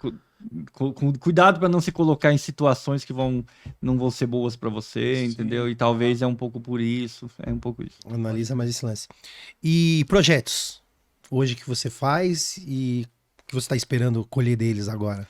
cuidado para não se colocar em situações que não vão ser boas para você, Sim. entendeu? E talvez é um pouco por isso, é um pouco isso. Analisa mais esse lance. E projetos? Hoje que você faz e que você está esperando colher deles agora,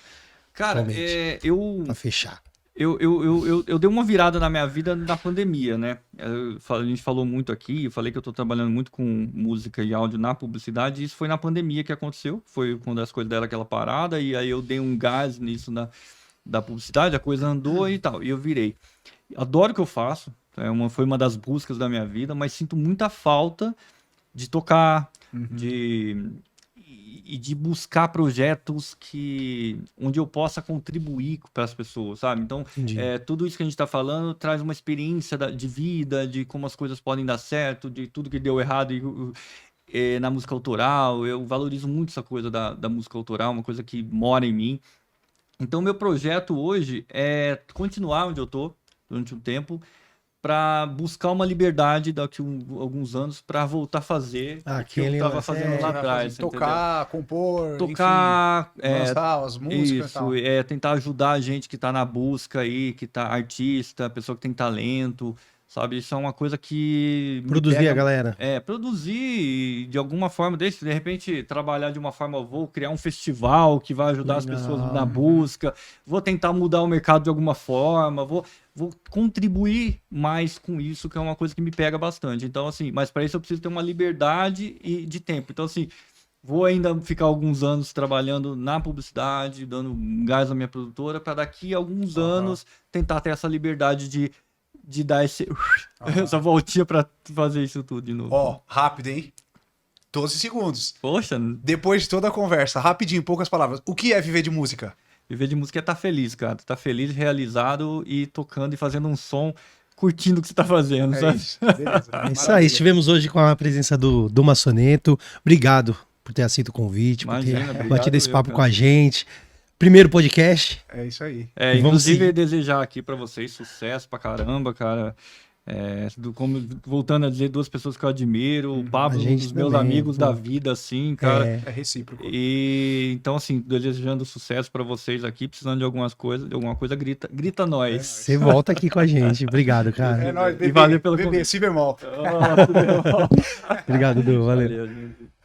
Cara, atualmente? Pra fechar. eu dei uma virada na minha vida na pandemia, né? A gente falou muito aqui, eu falei que eu tô trabalhando muito com música e áudio na publicidade, e isso foi na pandemia que aconteceu, foi quando as coisas deram aquela parada, e aí eu dei um gás nisso da publicidade, a coisa andou e tal, e eu virei. Adoro o que eu faço, foi uma das buscas da minha vida, mas sinto muita falta de tocar, de buscar projetos onde eu possa contribuir para as pessoas, sabe? Então, Entendi. tudo isso que a gente está falando traz uma experiência de vida, de como as coisas podem dar certo, de tudo que deu errado na música autoral. Eu valorizo muito essa coisa da música autoral, uma coisa que mora em mim. Então, meu projeto hoje é continuar onde eu tô durante um tempo, para buscar uma liberdade daqui alguns anos para voltar a fazer o que eu estava fazendo lá atrás. Tocar, compor, tocar, enfim, lançar as músicas e tal. isso, tentar ajudar a gente que está na busca aí, que tá artista, pessoa que tem talento, sabe? Isso é uma coisa que Produzir a galera. Produzir e, de alguma forma, de repente trabalhar de uma forma, vou criar um festival que vai ajudar as pessoas na busca, vou tentar mudar o mercado de alguma forma, vou contribuir mais com isso, que é uma coisa que me pega bastante. Então, assim, mas para isso eu preciso ter uma liberdade de tempo. Então, assim, vou ainda ficar alguns anos trabalhando na publicidade, dando um gás na minha produtora, para daqui a alguns anos tentar ter essa liberdade de dar essa voltinha para fazer isso tudo de novo. Ó, rápido, hein? 12 segundos. Poxa, Depois de toda a conversa, rapidinho, poucas palavras. O que é viver de música? viver de música é estar feliz, cara. Tá feliz, realizado e tocando e fazendo um som, curtindo o que você tá fazendo, sabe? Isso, beleza. É isso aí. Estivemos hoje com a presença do Maçoneto. Obrigado por ter aceito o convite, Imagina, por ter obrigado batido esse papo cara. com a gente. Primeiro podcast. É isso aí. Vamos Inclusive, seguir. desejar aqui pra vocês sucesso pra caramba, cara. Voltando a dizer, duas pessoas que eu admiro, o Pablo, A um gente dos meus também, amigos pô. da vida, assim, cara. É, É recíproco. E então, assim, desejando sucesso pra vocês aqui, precisando de alguma coisa, grita nós. você volta aqui com a gente. Obrigado, cara. É nóis, bebê. E valeu pelo bebê, convite. si bemol. Nossa, Obrigado, Du. Valeu. Valeu, gente.